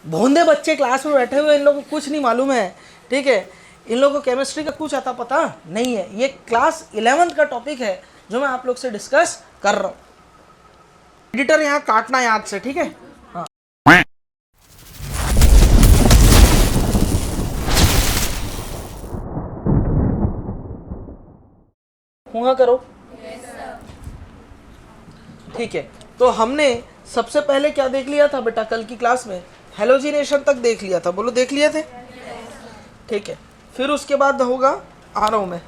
भोंदे बच्चे क्लास में बैठे हुए, इन लोगों को कुछ नहीं मालूम है, ठीक है, इन लोगों को केमिस्ट्री का कुछ आता पता नहीं है। ये क्लास 11th का टॉपिक है जो मैं आप लोग से डिस्कस कर रहा हूँ। एडिटर यहाँ काटना याद से, ठीक है। हाँ, हुआ करो, ठीक है। तो हमने सबसे पहले क्या देख लिया था बेटा कल की क्लास में? हेलोजिनेशन तक देख लिया था, बोलो देख लिए थे, ठीक है। फिर उसके बाद होगा, आ रहा हूं मैं,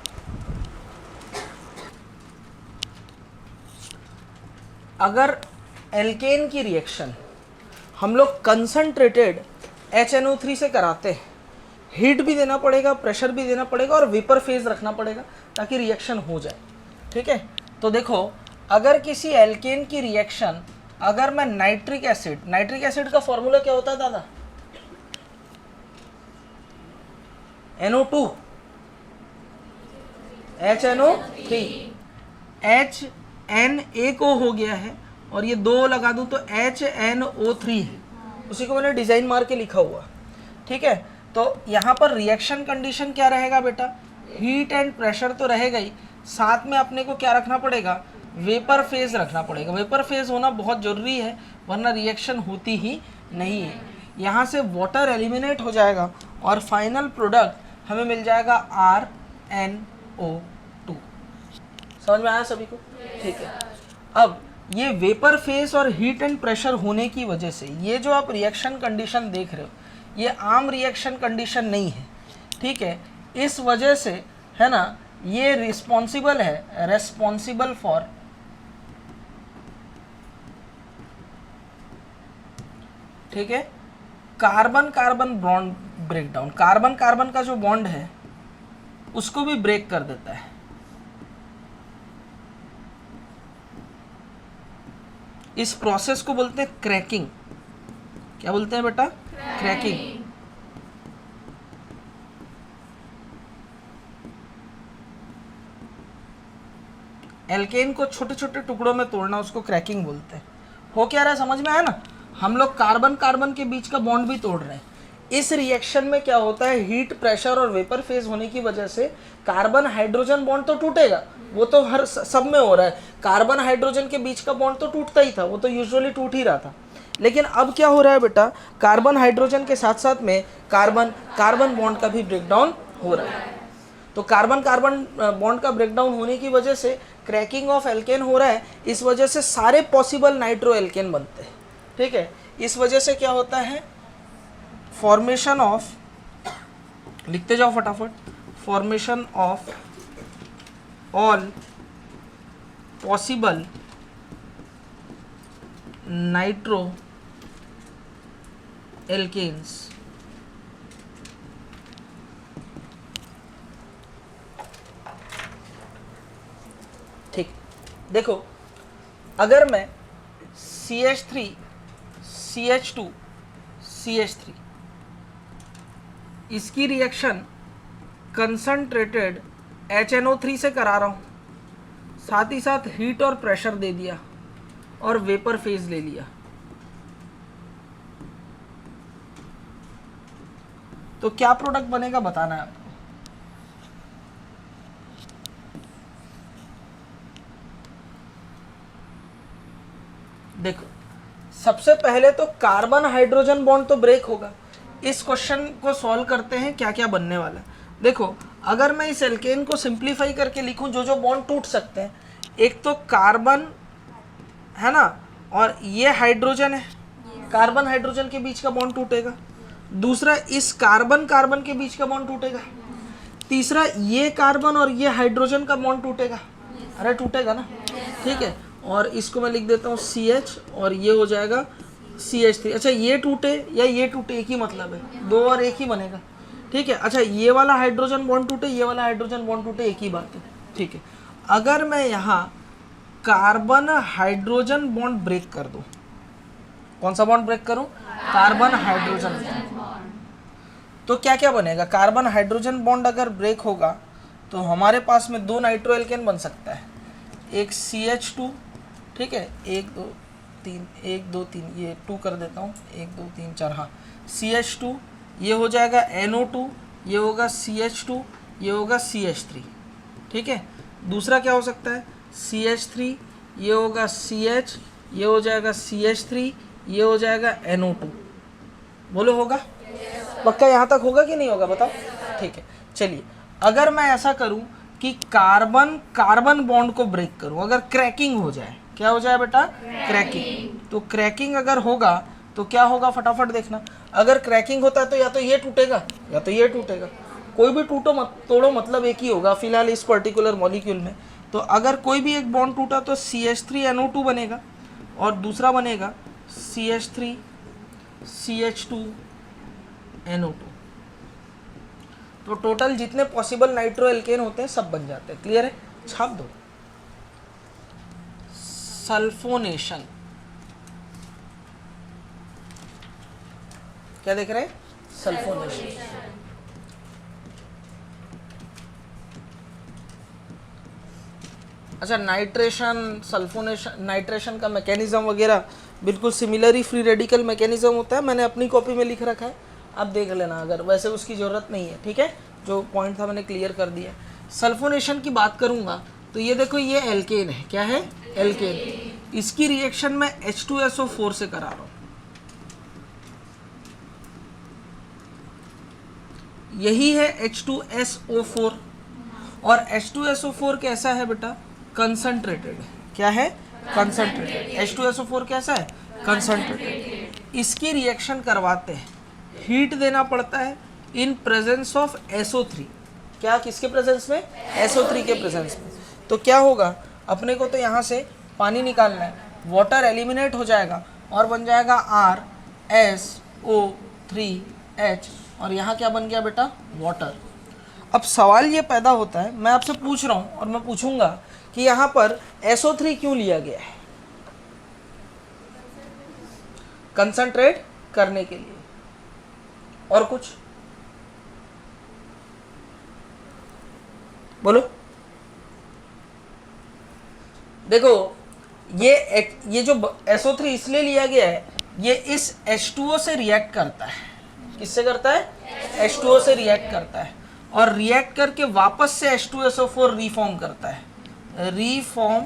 अगर एल्केन की रिएक्शन हम लोग कंसंट्रेटेड HNO3 से कराते हैं, हीट भी देना पड़ेगा, प्रेशर भी देना पड़ेगा और वेपर फेज रखना पड़ेगा ताकि रिएक्शन हो जाए, ठीक है। तो देखो, अगर किसी एल्केन की रिएक्शन, अगर मैं नाइट्रिक एसिड का फॉर्मूला क्या होता है दादा? NO2 HNO3, HN एक O हो गया है और ये दो लगा दूं तो HNO3 है, उसी को मैंने डिजाइन मार के लिखा हुआ, ठीक है। तो यहाँ पर रिएक्शन कंडीशन क्या रहेगा बेटा? हीट एंड प्रेशर तो रहेगा ही, साथ में अपने को क्या रखना पड़ेगा? वेपर फेज रखना पड़ेगा। वेपर फेज होना बहुत ज़रूरी है, वरना रिएक्शन होती ही नहीं है। यहाँ से वाटर एलिमिनेट हो जाएगा और फाइनल प्रोडक्ट हमें मिल जाएगा RnO2। समझ में आया सभी को? ठीक है। अब ये वेपर फेज और हीट एंड प्रेशर होने की वजह से ये जो आप रिएक्शन कंडीशन देख रहे हो, ये आम रिएक्शन कंडीशन नहीं है, ठीक है। इस वजह से, है ना, ये रिस्पॉन्सिबल है, रेस्पॉन्सिबल फॉर ठीक है, carbon carbon bond breakdown. Carbon carbon का जो बॉन्ड है उसको भी ब्रेक कर देता है। इस प्रोसेस को बोलते हैं क्रैकिंग। क्या बोलते हैं बेटा? क्रैकिंग। एल्केन को छोटे छोटे टुकड़ों में तोड़ना, उसको क्रैकिंग बोलते हैं। हो क्या रहा है, समझ में आया ना? हम लोग कार्बन कार्बन के बीच का बॉन्ड भी तोड़ रहे हैं। इस रिएक्शन में क्या होता है, हीट प्रेशर और वेपर फेज होने की वजह से कार्बन हाइड्रोजन बॉन्ड तो टूटेगा, वो तो हर सब में हो रहा है। कार्बन हाइड्रोजन के बीच का बॉन्ड तो टूटता ही था, वो तो यूजुअली टूट ही रहा था। लेकिन अब क्या हो रहा है बेटा, कार्बन हाइड्रोजन के साथ साथ में कार्बन कार्बन बॉन्ड का भी ब्रेकडाउन हो रहा है। तो कार्बन कार्बन बॉन्ड का ब्रेकडाउन होने की वजह से क्रैकिंग ऑफ एल्केन हो रहा है। इस वजह से सारे पॉसिबल नाइट्रो एल्केन बनते हैं, ठीक है। इस वजह से क्या होता है, फॉर्मेशन ऑफ, लिखते जाओ फटाफट, formation of all possible nitro alkenes ठीक। देखो, अगर मैं CH3 CH2 CH3 इसकी रिएक्शन कंसंट्रेटेड HNO3 से करा रहा हूँ, साथ ही साथ हीट और प्रेशर दे दिया और वेपर फेज ले लिया, तो क्या प्रोडक्ट बनेगा बताना है आपको। देखो, सबसे पहले तो कार्बन हाइड्रोजन बॉन्ड तो ब्रेक होगा। इस क्वेश्चन को सॉल्व करते हैं, क्या क्या बनने वाला है। देखो, अगर मैं इस एल्केन को सिंप्लीफाई करके लिखूं, जो जो बॉन्ड टूट सकते हैं, एक तो कार्बन है ना, और ये हाइड्रोजन है, कार्बन हाइड्रोजन के बीच का बॉन्ड टूटेगा। दूसरा, इस कार्बन कार्बन के बीच का बॉन्ड टूटेगा। तीसरा, ये कार्बन और ये हाइड्रोजन का बॉन्ड टूटेगा। अरे टूटेगा ना, ठीक है। और इसको मैं लिख देता हूँ CH और ये हो जाएगा CH3। अच्छा, ये टूटे या ये टूटे एक ही मतलब है, दो और एक ही बनेगा, ठीक है। अच्छा, ये वाला हाइड्रोजन बॉन्ड टूटे, ये वाला हाइड्रोजन बॉन्ड टूटे, एक ही बात है, ठीक है। अगर मैं यहाँ कार्बन हाइड्रोजन बॉन्ड ब्रेक कर दूँ, कौन सा बॉन्ड ब्रेक करूँ? कार्बन हाइड्रोजन बॉन्ड, तो क्या क्या बनेगा? कार्बन हाइड्रोजन बॉन्ड अगर ब्रेक होगा तो हमारे पास में दो नाइट्रो एल्केन बन सकता है, एक CH2, ठीक है, 1 2 3, 1 2 3, ये 2 कर देता हूँ, 1 2 3 4, हाँ CH2, ये हो जाएगा NO2, ये होगा CH2, ये होगा CH3, ठीक है। दूसरा क्या हो सकता है, CH3, ये होगा CH, ये हो जाएगा CH3, ये हो जाएगा NO2, बोलो होगा? पक्का यहाँ तक होगा कि नहीं होगा बताओ? ठीक है, चलिए अगर मैं ऐसा करूँ कि कार्बन कार्बन बॉन्ड को ब्रेक करूँ, अगर क्रैकिंग हो जाए, क्या हो जाए बेटा? क्रैकिंग। तो क्रैकिंग अगर होगा तो क्या होगा, फटाफट देखना। अगर क्रैकिंग होता है तो या तो ये टूटेगा या तो ये टूटेगा, कोई भी टूटो मत तोड़ो मतलब एक ही होगा फिलहाल इस पर्टिकुलर मॉलिक्यूल में। तो अगर कोई भी एक बॉन्ड टूटा तो CH3NO2 बनेगा और दूसरा बनेगा CH3CH2NO2। तो टोटल जितने पॉसिबल नाइट्रो एल्केन होते हैं सब बन जाते हैं। क्लियर है? छाप दो। सल्फोनेशन, क्या देख रहे हैं? सल्फोनेशन। अच्छा, नाइट्रेशन, सल्फोनेशन, नाइट्रेशन का मैकेनिज्म वगैरह बिल्कुल सिमिलर ही फ्री रेडिकल मैकेनिज्म होता है, मैंने अपनी कॉपी में लिख रखा है, आप देख लेना अगर, वैसे उसकी ज़रूरत नहीं है, ठीक है। जो पॉइंट था मैंने क्लियर कर दिया। सल्फोनेशन की बात करूँगा तो ये देखो, ये एल्केन है, क्या है? एल्केन। इसकी रिएक्शन मैं H2SO4 से करा रहा हूँ, यही है H2SO4। और H2SO4 कैसा है बेटा? कंसंट्रेटेड। क्या है? कंसंट्रेटेड। H2SO4 कैसा है? कंसंट्रेटेड। इसकी रिएक्शन करवाते हैं, हीट देना पड़ता है इन प्रेजेंस ऑफ SO3। क्या? किसके प्रेजेंस में? SO3 के प्रेजेंस में। तो क्या होगा, अपने को तो यहाँ से पानी निकालना है, वाटर एलिमिनेट हो जाएगा और बन जाएगा RSO3H, और यहाँ क्या बन गया बेटा? वाटर। अब सवाल ये पैदा होता है, मैं आपसे पूछ रहा हूँ और मैं पूछूंगा कि यहाँ पर SO3 क्यों लिया गया है? कंसंट्रेट करने के लिए, और कुछ बोलो। देखो, ये जो SO3 इसलिए लिया गया है, ये इस H2O से रिएक्ट करता है। किससे करता है? H2O से रिएक्ट करता है, और रिएक्ट करके वापस से H2SO4 रीफॉर्म करता है। Reform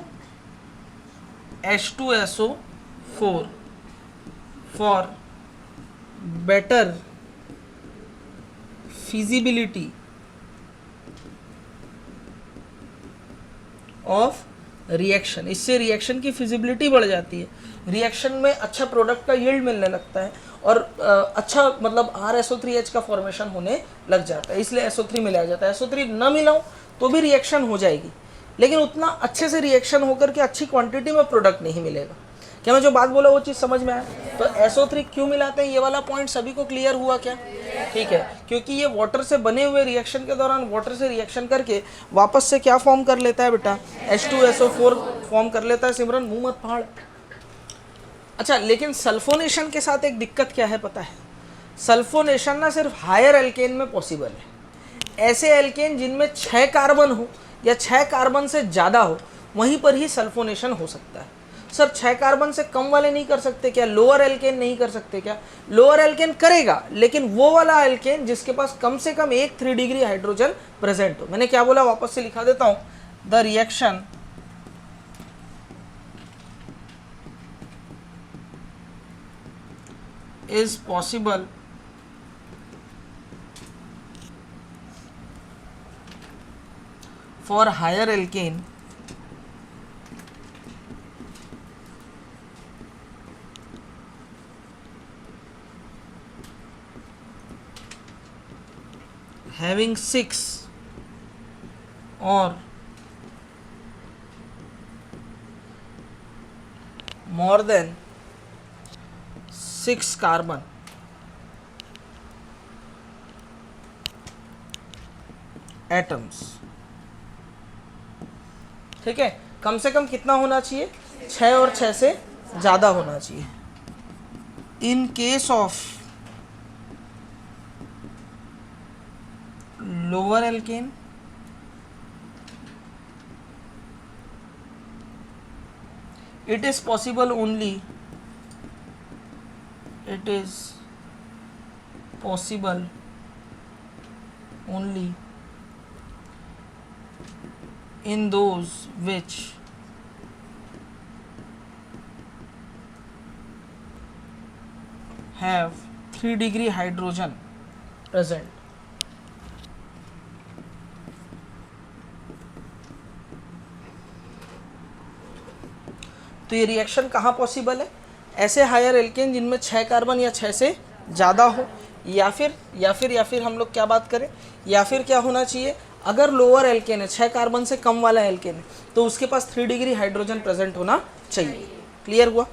H2SO4 for better feasibility of reaction. इससे रिएक्शन की फिजिबिलिटी बढ़ जाती है, रिएक्शन में अच्छा प्रोडक्ट का यील्ड मिलने लगता है, और अच्छा मतलब RSO3H का फॉर्मेशन होने लग जाता है, इसलिए SO3 मिलाया जाता है। SO3 न मिलाऊं तो भी रिएक्शन हो जाएगी, लेकिन उतना अच्छे से रिएक्शन होकर के अच्छी क्वांटिटी में प्रोडक्ट नहीं मिलेगा। क्या मैं जो बात बोला वो चीज़ समझ में आया? तो SO3 क्यों मिलाते हैं, ये वाला पॉइंट सभी को क्लियर हुआ क्या? ठीक है, क्योंकि ये वाटर से बने हुए रिएक्शन के दौरान वाटर से रिएक्शन करके वापस से क्या फॉर्म कर लेता है बेटा? H2SO4 फॉर्म कर लेता है। सिमरन मुंह मत फाड़। अच्छा, लेकिन सल्फोनेशन के साथ एक दिक्कत क्या है पता है? सल्फोनेशन ना सिर्फ हायर एल्केन में पॉसिबल है, ऐसे एल्केन जिनमें 6 कार्बन हो या 6 कार्बन से ज़्यादा हो, वहीं पर ही सल्फोनेशन हो सकता है। सर 6 कार्बन से कम वाले नहीं कर सकते क्या? लोअर एल्केन नहीं कर सकते क्या? लोअर एल्केन करेगा, लेकिन वो वाला एल्केन जिसके पास कम से कम एक 3 डिग्री हाइड्रोजन प्रेजेंट हो। मैंने क्या बोला, वापस से लिखा देता हूं। The reaction is possible for higher alkane having 6 or more than 6 carbon atoms. ठीक है, कम से कम कितना होना चाहिए? 6 और 6 से ज़्यादा होना चाहिए। In case of lower alkene it is possible only it is possible only in those which have 3 degree hydrogen present. तो ये रिएक्शन कहाँ पॉसिबल है? ऐसे हायर एल्केन जिनमें 6 कार्बन या 6 से ज़्यादा हो, या फिर हम लोग क्या बात करें, या फिर क्या होना चाहिए, अगर लोअर एल्केन है, 6 कार्बन से कम वाला एल्केन है, तो उसके पास 3 डिग्री हाइड्रोजन प्रेजेंट होना चाहिए। क्लियर हुआ?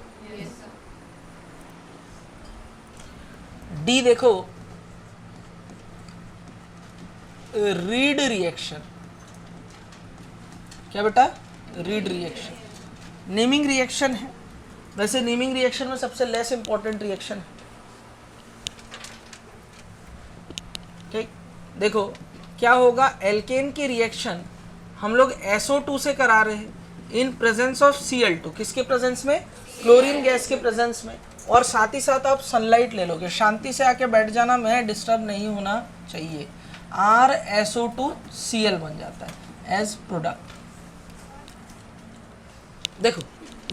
डी देखो, रीड रिएक्शन। क्या बेटा? रीड रिएक्शन नेमिंग रिएक्शन है। वैसे नेमिंग रिएक्शन में सबसे लेस इंपॉर्टेंट रिएक्शन है। ठीक, देखो क्या होगा, एल्केन की रिएक्शन हम लोग SO2 से करा रहे हैं इन प्रेजेंस ऑफ Cl2। किसके प्रेजेंस में? क्लोरीन गैस के प्रेजेंस में। और साथ ही साथ आप सनलाइट ले लोगे, शांति से आके बैठ जाना, मैं डिस्टर्ब नहीं होना चाहिए। RSO2Cl बन जाता है एज प्रोडक्ट। देखो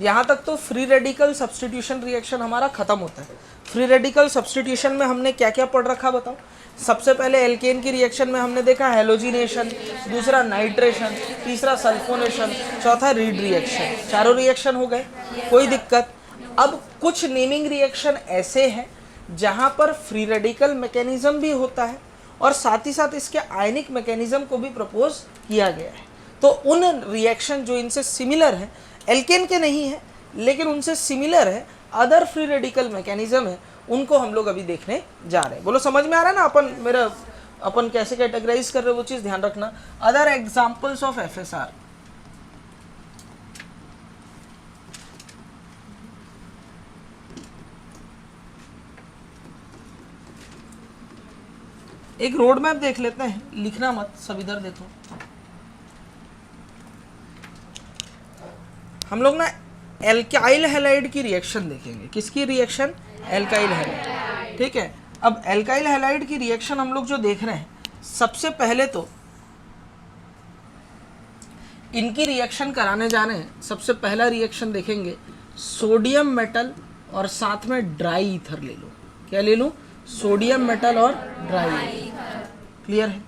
यहाँ तक तो फ्री रेडिकल सब्स्टिट्यूशन रिएक्शन हमारा खत्म होता है। फ्री रेडिकल सब्स्टिट्यूशन में हमने क्या क्या पढ़ रखा बताओ? सबसे पहले एल्केन की रिएक्शन में हमने देखा हेलोजिनेशन, दूसरा नाइट्रेशन, तीसरा सल्फोनेशन, चौथा रीड रिएक्शन। चारों रिएक्शन हो गए, कोई दिक्कत? अब कुछ नेमिंग रिएक्शन ऐसे हैं जहाँ पर फ्री रेडिकल मैकेनिज्म भी होता है और साथ ही साथ इसके आयनिक मैकेनिज्म को भी प्रपोज किया गया है। तो उन रिएक्शन जो इनसे सिमिलर है, एल्केन के नहीं है लेकिन उनसे सिमिलर है, अदर फ्री रेडिकल मैकेनिज्म है, उनको हम लोग अभी देखने जा रहे हैं। बोलो समझ में आ रहा है ना? अपन कैसे कैटेगराइज कर रहे हैं वो चीज ध्यान रखना। अदर एग्जांपल्स ऑफ FSR, एक रोड मैप देख लेते हैं, लिखना मत, सब इधर देखो। हम लोग ना एल्काइल हैलाइड की रिएक्शन देखेंगे। किसकी रिएक्शन? Alkyl halide. ठीक है, अब एल्काइल हैलाइड की रिएक्शन हम लोग जो देख रहे हैं, सबसे पहले तो इनकी रिएक्शन कराने जा रहे हैं। सबसे पहला रिएक्शन देखेंगे, सोडियम मेटल और साथ में ड्राई ईथर ले लो। क्या ले लूं? सोडियम मेटल और ड्राई ईथर। क्लियर है?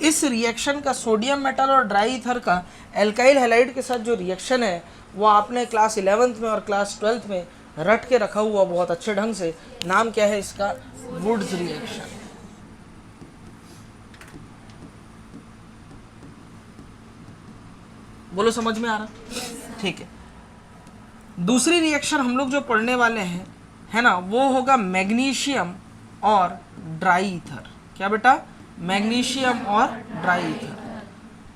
इस रिएक्शन का, सोडियम मेटल और ड्राई ईथर का एल्काइल हैलाइड के साथ जो रिएक्शन है वो आपने क्लास 11th में और क्लास 12th में रट के रखा हुआ बहुत अच्छे ढंग से। नाम क्या है इसका? Wurtz reaction. बोलो समझ में आ रहा? ठीक है, दूसरी रिएक्शन हम लोग जो पढ़ने वाले हैं, है ना, वो होगा मैग्नीशियम और ड्राई ईथर। क्या बेटा? मैग्नीशियम और ड्राई ईथर।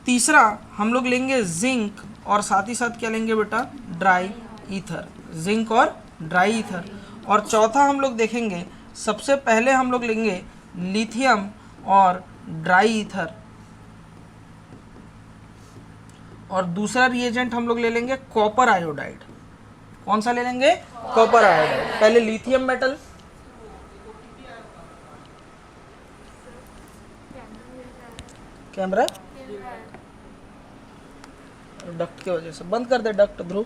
तीसरा हम लोग लेंगे जिंक और साथ ही साथ क्या लेंगे बेटा? Dry ether. जिंक और ड्राई ईथर। और चौथा हम लोग देखेंगे, सबसे पहले हम लोग लेंगे लिथियम और ड्राई ईथर, और दूसरा रिएजेंट हम लोग ले लेंगे कॉपर आयोडाइड। कौन सा ले लेंगे? Copper iodide. पहले लिथियम मेटल, कैमरा डक्ट की वजह से बंद कर दे, डक्ट ध्रुव।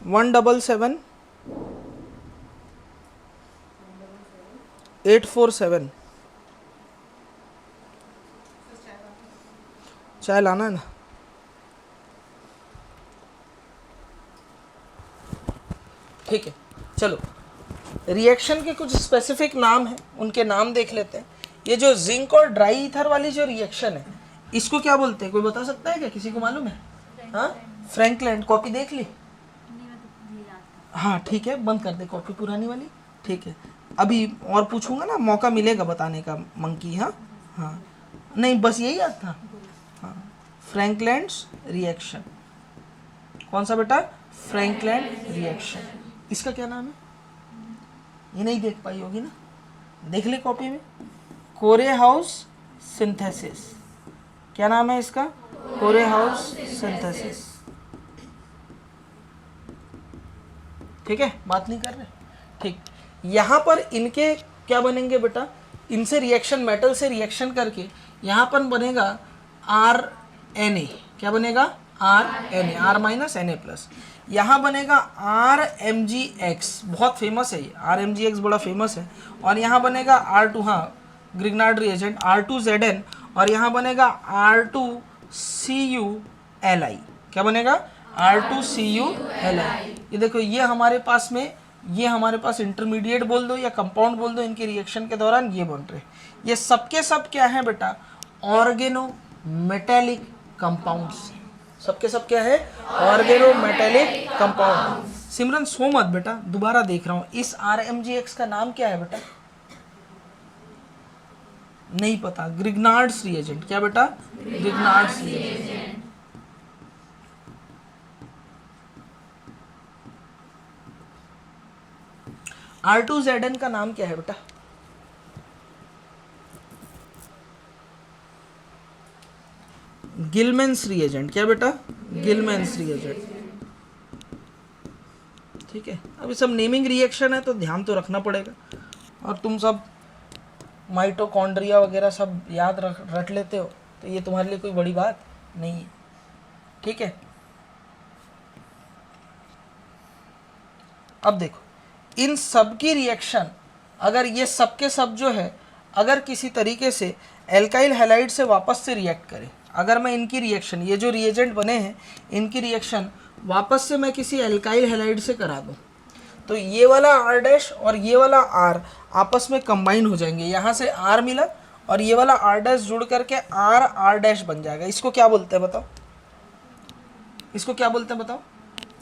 177-847 चाय लाना है ना? ठीक है, चलो रिएक्शन के कुछ स्पेसिफिक नाम हैं, उनके नाम देख लेते हैं। ये जो जिंक और ड्राई ईथर वाली जो रिएक्शन है, इसको क्या बोलते हैं? कोई बता सकता है क्या? किसी को मालूम है? हाँ, फ्रैंकलैंड। कॉपी देख ली? हाँ ठीक है, बंद कर दे कॉपी पुरानी वाली। ठीक है, अभी और पूछूंगा ना, मौका मिलेगा बताने का मंकी। हाँ हाँ, नहीं बस यही याद था। हाँ, फ्रैंकलैंड्स रिएक्शन। कौन सा बेटा? Frankland reaction. इसका क्या नाम है? ये नहीं देख पाई होगी ना, देख ले कॉपी में। कोरेहाउस सिंथेसिस। क्या नाम है इसका? कोरेहाउस सिंथेसिस। ठीक है, बात नहीं कर रहे, ठीक। यहाँ पर इनके क्या बनेंगे बेटा, इनसे रिएक्शन, मेटल से रिएक्शन करके यहाँ पर बनेगा RNA, क्या बनेगा, RNA, R माइनस Na+। यहाँ बनेगा RMgX, बहुत फेमस है ये, RMgX बड़ा फेमस है। और यहाँ बनेगा R2, हाँ ग्रिग्नार्ड रिएजेंट, R2Zn, और यहाँ बनेगा R2CuLi, क्या बनेगा, R2CuLi। ये देखो, ये हमारे पास में, ये हमारे पास इंटरमीडिएट बोल दो या कंपाउंड बोल दो, इनके रिएक्शन के दौरान ये बन रहे। ये सबके सब क्या है बेटा, ऑर्गेनो मेटेलिक कंपाउंड्स, सबके सब क्या है, ऑर्गेनो मेटेलिक कंपाउंड। सिमरन सो मत बेटा, दोबारा देख रहा हूं, इस RMgX का नाम क्या है बेटा, नहीं पता, ग्रिग्नार्ड्स रिएजेंट, क्या बेटा, ग्रिग्नार्ड्स रिएजेंट। R2Zn का नाम क्या है बेटा, गिलमेंस रिएजेंट, क्या बेटा, गिलमेंस रिएजेंट। ठीक है, अब ये सब नेमिंग रिएक्शन है तो ध्यान तो रखना पड़ेगा, और तुम सब माइटोकॉन्ड्रिया वगैरह सब याद रट लेते हो, तो ये तुम्हारे लिए कोई बड़ी बात नहीं है। ठीक है, अब देखो, इन सब की रिएक्शन, अगर ये सब के सब जो है, अगर किसी तरीके से एल्काइल हैलाइड से वापस से रिएक्ट करें, अगर मैं इनकी रिएक्शन, ये जो रिएजेंट बने हैं इनकी रिएक्शन वापस से मैं किसी एल्काइल हैलाइड से करा दूं, तो ये वाला R' और ये वाला R आपस में कंबाइन हो जाएंगे, यहाँ से R मिला और ये वाला R' जुड़ करके R बन जाएगा। इसको क्या बोलते हैं बताओ, इसको क्या बोलते हैं बताओ,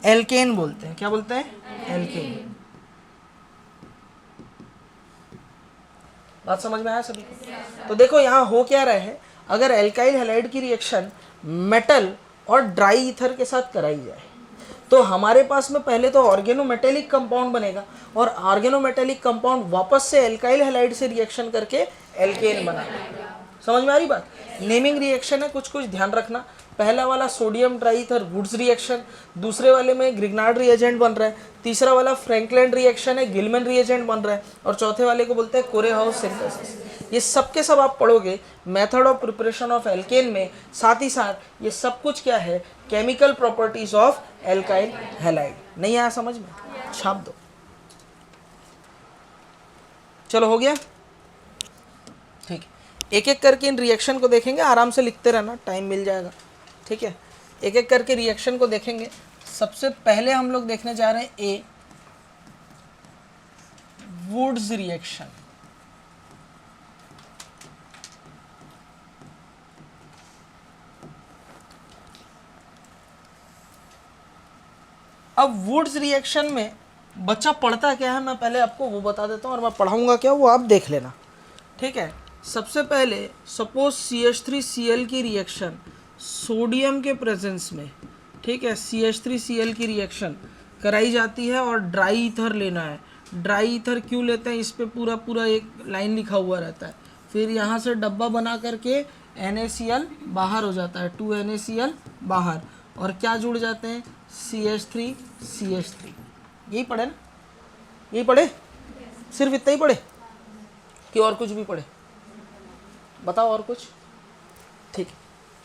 एल्केन बोलते हैं, क्या बोलते हैं, एल्केन। बात समझ में आया सभी को? तो देखो यहाँ हो क्या रहा है, अगर एल्काइल हैलाइड की रिएक्शन मेटल और ड्राई ईथर के साथ कराई जाए, तो हमारे पास में पहले तो ऑर्गेनोमेटेलिक कंपाउंड बनेगा, और ऑर्गेनोमेटेलिक कंपाउंड वापस से एल्काइल हैलाइड से रिएक्शन करके एल्केन बनाएगा। समझ में आ रही बात? नेमिंग रिएक्शन है, कुछ कुछ ध्यान रखना। पहला वाला सोडियम ट्राईथर वुड्स रिएक्शन, दूसरे वाले में ग्रिग्नार्ड रिएजेंट बन रहा है, तीसरा वाला फ्रैंकलैंड रिएक्शन है, गिलमैन रिएजेंट बन रहा है, और चौथे वाले को बोलते हैं कोरेहाउस सिंथेसिस। ये सब के सब आप पढ़ोगे method of preparation of alkene में, साथ ही साथ ये सब कुछ क्या है, chemical properties of alkyl halide. नहीं आया समझ में? छाप दो। चलो हो गया, ठीक है। एक एक करके इन रिएक्शन को देखेंगे, आराम से लिखते रहना, टाइम मिल जाएगा, ठीक है। एक एक करके रिएक्शन को देखेंगे। सबसे पहले हम लोग देखने जा रहे हैं ए, वुड्स रिएक्शन। अब वुड्स रिएक्शन में बच्चा पढ़ता क्या है, मैं पहले आपको वो बता देता हूँ, और मैं पढ़ाऊंगा क्या वो आप देख लेना, ठीक है। सबसे पहले सपोज CH3Cl की रिएक्शन सोडियम के प्रेजेंस में, ठीक है, CH3Cl की रिएक्शन कराई जाती है, और ड्राई ईथर लेना है। ड्राई ईथर क्यों लेते हैं, इस पे पूरा पूरा एक लाइन लिखा हुआ रहता है। फिर यहाँ से डब्बा बना करके NaCl बाहर हो जाता है, 2 NaCl बाहर, और क्या जुड़ जाते हैं, CH3 यही पढ़े ना, यही पढ़े, सिर्फ इतना ही पढ़े कि और कुछ भी पढ़े, बताओ और कुछ? ठीक है,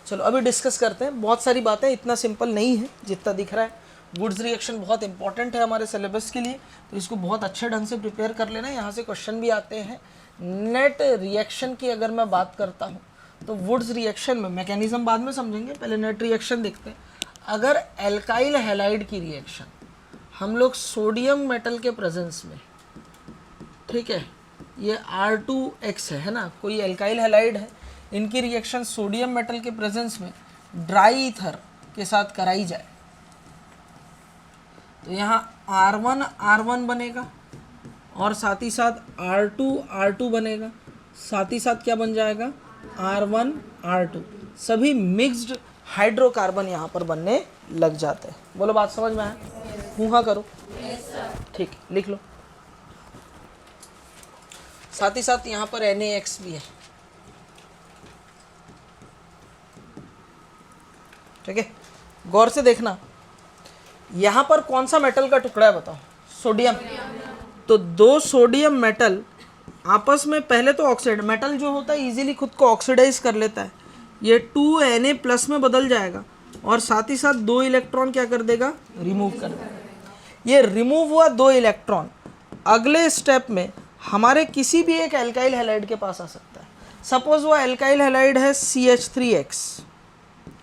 चलो अभी डिस्कस करते हैं। बहुत सारी बातें, इतना सिंपल नहीं है जितना दिख रहा है। वुड्स रिएक्शन बहुत इंपॉर्टेंट है हमारे सिलेबस के लिए, तो इसको बहुत अच्छे ढंग से प्रिपेयर कर लेना। यहाँ से क्वेश्चन भी आते हैं। नेट रिएक्शन की अगर मैं बात करता हूँ तो वुड्स रिएक्शन में मैकेनिज्म बाद में समझेंगे, पहले नेट रिएक्शन देखते हैं। अगर एल्काइल हैलाइड की रिएक्शन हम लोग सोडियम मेटल के प्रेजेंस में, ठीक है, ये R2X है ना, कोई एल्काइल हैलाइड है, इनकी रिएक्शन सोडियम मेटल के प्रेजेंस में ड्राई ईथर के साथ कराई जाए, तो यहाँ R1 बनेगा, और साथ ही साथ R2 बनेगा, साथ ही साथ क्या बन जाएगा, R1 सभी मिक्स्ड हाइड्रोकार्बन यहाँ पर बनने लग जाते हैं। बोलो बात समझ में आया? हाँ करो, ठीक, लिख लो। साथ ही साथ यहाँ पर NaX भी है, ठीक है। गौर से देखना, यहाँ पर कौन सा मेटल का टुकड़ा है बताओ, सोडियम। तो दो सोडियम मेटल आपस में पहले तो ऑक्साइड, मेटल जो होता है इजीली खुद को ऑक्सीडाइज कर लेता है, ये 2Na+ में बदल जाएगा और साथ ही साथ 2 इलेक्ट्रॉन क्या कर देगा, रिमूव कर देगा। ये रिमूव हुआ 2 इलेक्ट्रॉन, अगले स्टेप में हमारे किसी भी एक एल्काइल हैलाइड के पास आ सकता है। सपोज वो एल्काइल हैलाइड है CH3X,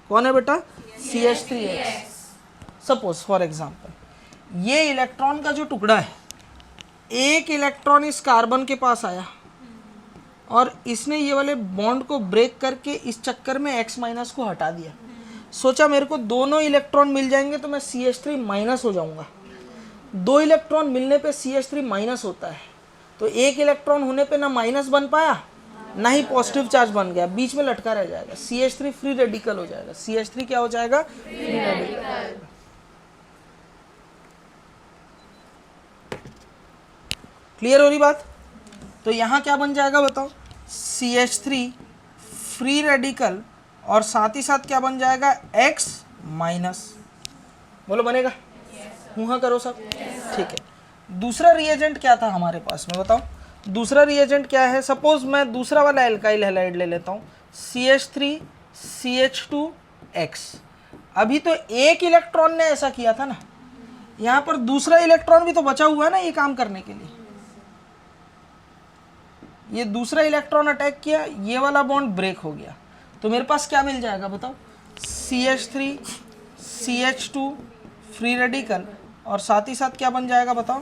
कौन है बेटा, CH3X। सपोज फॉर एग्जांपल ये इलेक्ट्रॉन का जो टुकड़ा है, एक इलेक्ट्रॉन इस कार्बन के पास आया और इसने ये वाले बॉन्ड को ब्रेक करके इस चक्कर में X- को हटा दिया। सोचा मेरे को दोनों इलेक्ट्रॉन मिल जाएंगे तो मैं CH3- हो जाऊंगा। 2 इलेक्ट्रॉन मिलने पे CH3- होता है, तो एक इलेक्ट्रॉन होने पे ना माइनस बन पाया ना ही पॉजिटिव चार्ज बन गया, बीच में लटका रह जाएगा, CH3 फ्री रेडिकल हो जाएगा। CH3 क्या हो जाएगा, फ्री रेडिकल। क्लियर हो रही बात। तो यहाँ क्या बन जाएगा बताओ, CH3 फ्री रेडिकल और साथ ही साथ क्या बन जाएगा, X-। बोलो बनेगा, हाँ करो सब, ठीक है। दूसरा रिएजेंट क्या था हमारे पास में बताओ, दूसरा रिएजेंट क्या है। सपोज मैं दूसरा वाला एल्काइल हैलाइड ले लेता हूँ, CH3 CH2X। अभी तो एक इलेक्ट्रॉन ने ऐसा किया था ना, यहाँ पर दूसरा इलेक्ट्रॉन भी तो बचा हुआ है ना ये काम करने के लिए। ये दूसरा इलेक्ट्रॉन अटैक किया, ये वाला बॉन्ड ब्रेक हो गया, तो मेरे पास क्या मिल जाएगा बताओ, CH3 CH2 फ्री रेडिकल और साथ ही साथ क्या बन जाएगा बताओ,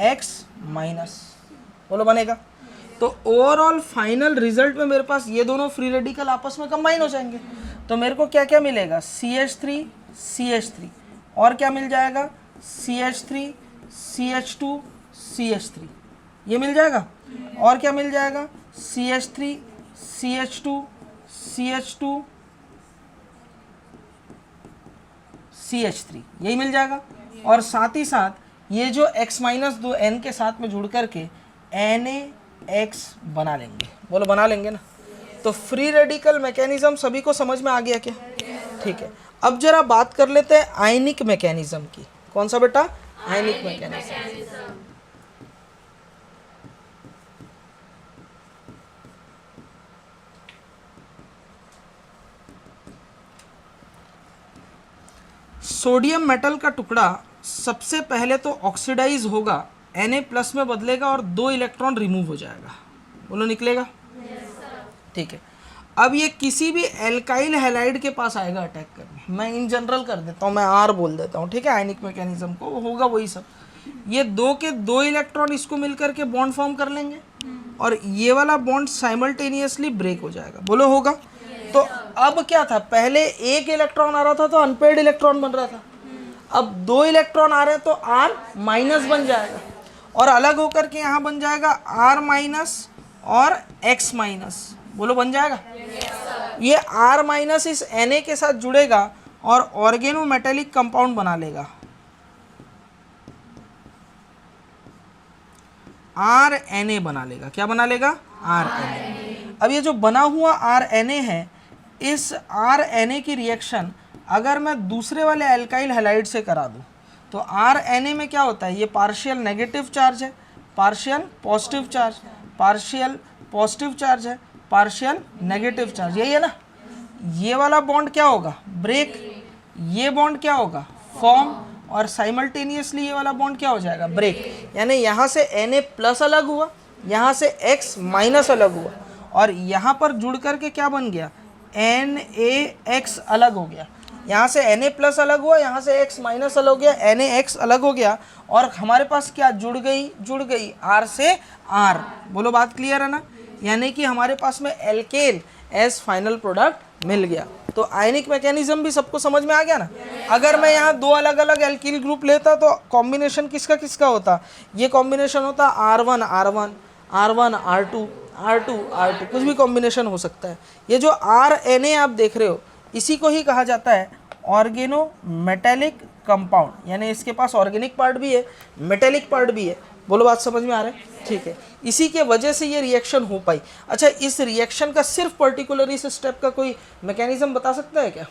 X-। बोलो बनेगा। तो ओवरऑल फाइनल रिजल्ट में मेरे पास ये दोनों फ्री रेडिकल आपस में कंबाइन हो जाएंगे, तो मेरे को क्या क्या मिलेगा, CH3 CH3 और क्या मिल जाएगा, CH3 CH2 CH3, ये मिल जाएगा। और क्या मिल जाएगा, CH3 CH2 CH2 CH3, यही मिल जाएगा। और साथ ही साथ ये जो X- दो N के साथ में जुड़ करके NaX बना लेंगे। बोलो बना लेंगे ना। तो फ्री रेडिकल मैकेनिज्म सभी को समझ में आ गया क्या, ठीक है। अब जरा बात कर लेते हैं आयनिक मैकेनिज्म की। कौन सा बेटा, आयनिक मैकेनिज्म। सोडियम मेटल का टुकड़ा सबसे पहले तो ऑक्सीडाइज होगा, Na+ में बदलेगा और 2 इलेक्ट्रॉन रिमूव हो जाएगा। बोलो निकलेगा, ठीक है। अब ये किसी भी एल्काइल हैलाइड के पास आएगा अटैक करने। मैं इन जनरल कर देता हूँ, मैं R बोल देता हूँ, ठीक है। आयनिक मैकेनिज्म को होगा वही सब। ये 2 के 2 इलेक्ट्रॉन इसको मिलकर के बॉन्ड फॉर्म कर लेंगे और ये वाला बॉन्ड साइमल्टेनियसली ब्रेक हो जाएगा। बोलो होगा। तो अब क्या था, पहले एक इलेक्ट्रॉन आ रहा था तो अनपेयर्ड इलेक्ट्रॉन बन रहा था, अब 2 इलेक्ट्रॉन आ रहे हैं तो R- बन जाएगा और अलग होकर के यहाँ बन जाएगा R- और X-। बोलो बन जाएगा। ये R- इस Na के साथ जुड़ेगा और ऑर्गेनो मेटेलिक कंपाउंड बना लेगा, RNA बना लेगा। क्या बना लेगा, RNA। अब ये जो बना हुआ RNA है, इस RNA की रिएक्शन अगर मैं दूसरे वाले एल्काइल हैलाइड से करा दूं तो RNA में क्या होता है, ये पार्शियल नेगेटिव चार्ज है, partial positive charge, partial positive charge है, पार्शियल नेगेटिव चार्ज, यही है ना। ये वाला बॉन्ड क्या होगा, ब्रेक, ये बॉन्ड क्या होगा, फॉर्म, और साइमल्टेनियसली ये वाला बॉन्ड क्या हो जाएगा, ब्रेक। यानी यहाँ से Na+ अलग हुआ, यहाँ से X- अलग हुआ और यहाँ पर जुड़ करके क्या बन गया, NaX अलग हो गया। यहाँ से Na+ अलग हुआ, यहाँ से X- अलग हो गया, NaX अलग हो गया और हमारे पास क्या जुड़ गई R से R। बोलो बात क्लियर है ना। यानी कि हमारे पास में एल्केन एज फाइनल प्रोडक्ट मिल गया। तो आयनिक मैकेनिज्म भी सबको समझ में आ गया ना। अगर मैं यहाँ 2 अलग अलग एल्किल ग्रुप लेता तो कॉम्बिनेशन किसका किसका होता, ये कॉम्बिनेशन होता R1 R1 R1 R2 R2 R2, कुछ भी कॉम्बिनेशन हो सकता है। ये जो RNA आप देख रहे हो इसी को ही कहा जाता है ऑर्गेनो मेटेलिक कंपाउंड, यानी इसके पास ऑर्गेनिक पार्ट भी है, मेटेलिक पार्ट भी है। बोलो बात समझ में आ रहा है, ठीक है। इसी के वजह से ये रिएक्शन हो पाई। अच्छा, इस रिएक्शन का सिर्फ पर्टिकुलर इस स्टेप का कोई मैकेनिज्म बता सकता है क्या,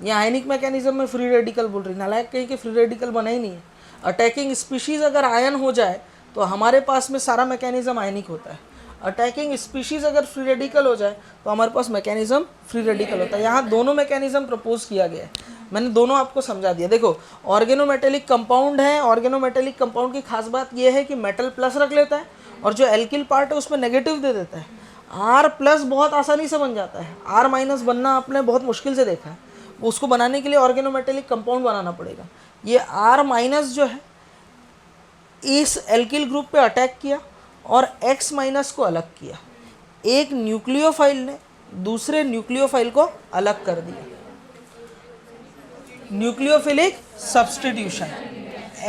ये आयनिक मैकेनिज्म में फ्री रेडिकल बोल रही, नालायक कहीं के फ्री रेडिकल बना ही नहीं है। अटैकिंग स्पीशीज अगर आयन हो जाए तो हमारे पास में सारा मैकेनिज्म आयनिक होता है। अटैकिंग स्पीशीज अगर फ्री रेडिकल हो जाए तो हमारे पास मैकेनिज्म फ्री रेडिकल होता है। यहाँ दोनों मैकेनिज्म प्रपोज किया गया है, मैंने दोनों आपको समझा दिया। देखो ऑर्गेनोमेटेलिक कंपाउंड है, ऑर्गेनोमेटेलिक कंपाउंड की खास बात यह है कि मेटल प्लस रख लेता है और जो एल्किल पार्ट है उसमें नेगेटिव दे देता है। आर प्लस बहुत आसानी से बन जाता है, आर माइनस बनना आपने बहुत मुश्किल से देखा है, उसको बनाने के लिए ऑर्गेनोमेटेलिक कंपाउंड बनाना पड़ेगा। ये आर माइनस जो है इस एल्किल ग्रुप पे अटैक किया और एक्स माइनस को अलग किया। एक न्यूक्लियोफाइल ने दूसरे न्यूक्लियोफाइल को अलग कर दिया, न्यूक्लियोफिलिक सब्स्टिट्यूशन,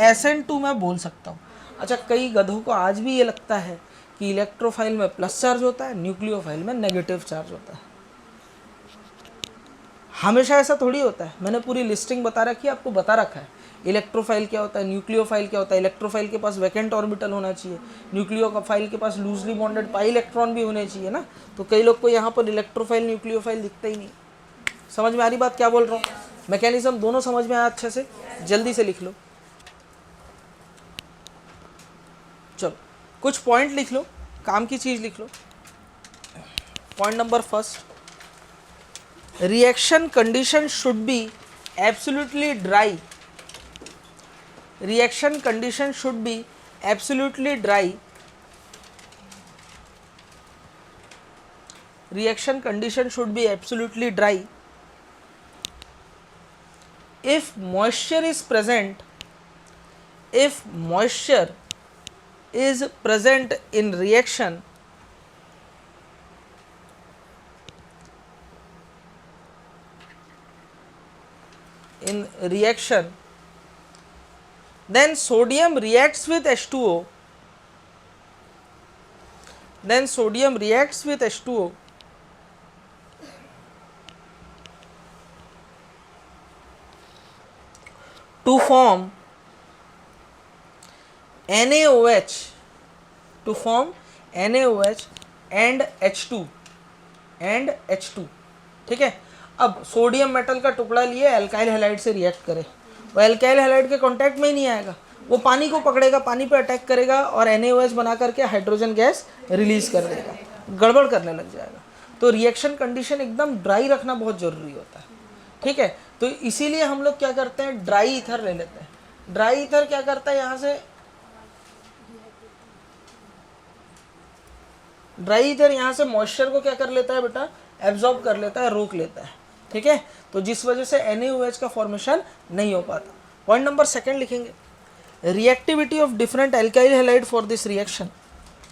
SN2 मैं बोल सकता हूँ। अच्छा, कई गधों को आज भी ये लगता है कि इलेक्ट्रोफाइल में प्लस चार्ज होता है, न्यूक्लियोफाइल में नेगेटिव चार्ज होता है। हमेशा ऐसा थोड़ी होता है, मैंने पूरी लिस्टिंग बता रखी है, आपको बता रखा है इलेक्ट्रोफाइल क्या होता है, न्यूक्लियोफाइल क्या होता है। इलेक्ट्रोफाइल के पास वैकेंट ऑर्बिटल होना चाहिए, न्यूक्लियोफाइल के पास लूजली बॉन्डेड पाई इलेक्ट्रॉन भी होने चाहिए ना। तो कई लोग को यहाँ पर इलेक्ट्रोफाइल न्यूक्लियोफाइल दिखता ही नहीं। समझ में आ रही बात क्या बोल रहा हूँ? मैकेनिज्म दोनों समझ में आया अच्छे से, जल्दी से लिख लो। चलो कुछ पॉइंट लिख लो, काम की चीज़ लिख लो। Point number first, reaction condition should be absolutely dry. Reaction condition should be absolutely dry. Reaction condition should be absolutely dry if moisture is present, if moisture is present in reaction, then sodium reacts with H2O, then sodium reacts with H2O to form NaOH, to form NaOH and H2 and H2। ठीक है, अब sodium metal का टुकड़ा लिए alkyl halide से react करे, वो alkyl halide के कांटेक्ट में ही नहीं आएगा, वो पानी को पकड़ेगा, पानी पे अटैक करेगा और NaOH बना करके हाइड्रोजन गैस रिलीज कर देगा, गड़बड़ करने लग जाएगा। तो रिएक्शन कंडीशन एकदम ड्राई रखना बहुत ज़रूरी होता है। ठीक है, तो इसीलिए हम लोग क्या करते हैं, ड्राई ईथर ले लेते हैं। ड्राई ईथर क्या करता है, यहाँ से ड्राई ईथर यहाँ से मॉइस्चर को क्या कर लेता है बेटा, एब्जॉर्ब कर लेता है, रोक लेता है। ठीक है, तो जिस वजह से NaOH का फॉर्मेशन नहीं हो पाता। पॉइंट नंबर सेकंड लिखेंगे, reactivity of different alkyl halide for this reaction.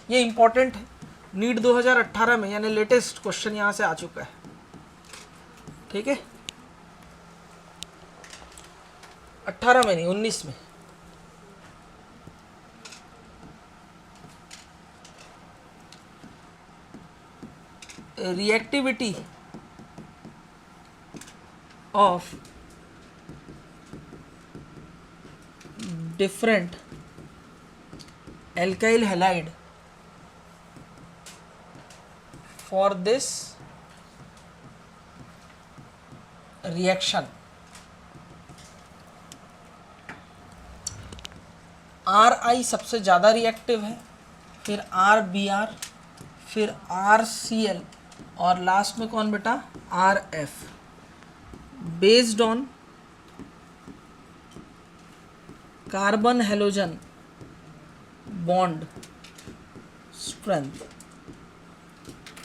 ये इंपॉर्टेंट है, नीट 2018 में यानी लेटेस्ट क्वेश्चन यहाँ से आ चुका है। ठीक है, 18 में नहीं 19 में। reactivity of different alkyl halide for this reaction। RI सबसे ज़्यादा रिएक्टिव है, फिर RBr, फिर RCl और लास्ट में कौन बेटा, RF। Based on carbon halogen bond strength.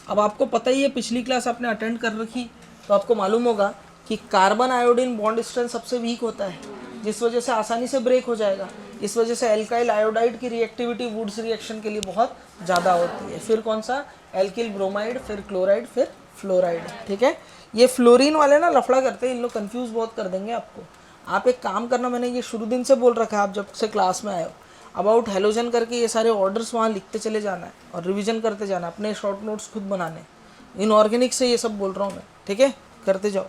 अब आपको पता ही है, पिछली क्लास आपने अटेंड कर रखी तो आपको मालूम होगा कि कार्बन आयोडीन बॉन्ड स्ट्रेंथ सबसे वीक होता है, जिस वजह से आसानी से ब्रेक हो जाएगा। इस वजह से एल्काइल आयोडाइड की रिएक्टिविटी वुड्स रिएक्शन के लिए बहुत ज़्यादा होती है। फिर कौन सा, एल्किल ब्रोमाइड, फिर क्लोराइड, फिर फ्लोराइड। ठीक है, ये फ्लोरीन वाले ना लफड़ा करते हैं, इन लोग कंफ्यूज बहुत कर देंगे आपको। आप एक काम करना, मैंने ये शुरू दिन से बोल रखा है, आप जब से क्लास में आए हो, अबाउट हेलोजन करके ये सारे ऑर्डर्स वहाँ लिखते चले जाना है और रिवीजन करते जाना, अपने शॉर्ट नोट्स खुद बनाने। इनऑर्गेनिक से ये सब बोल रहा हूँ मैं, ठीक है, करते जाओ।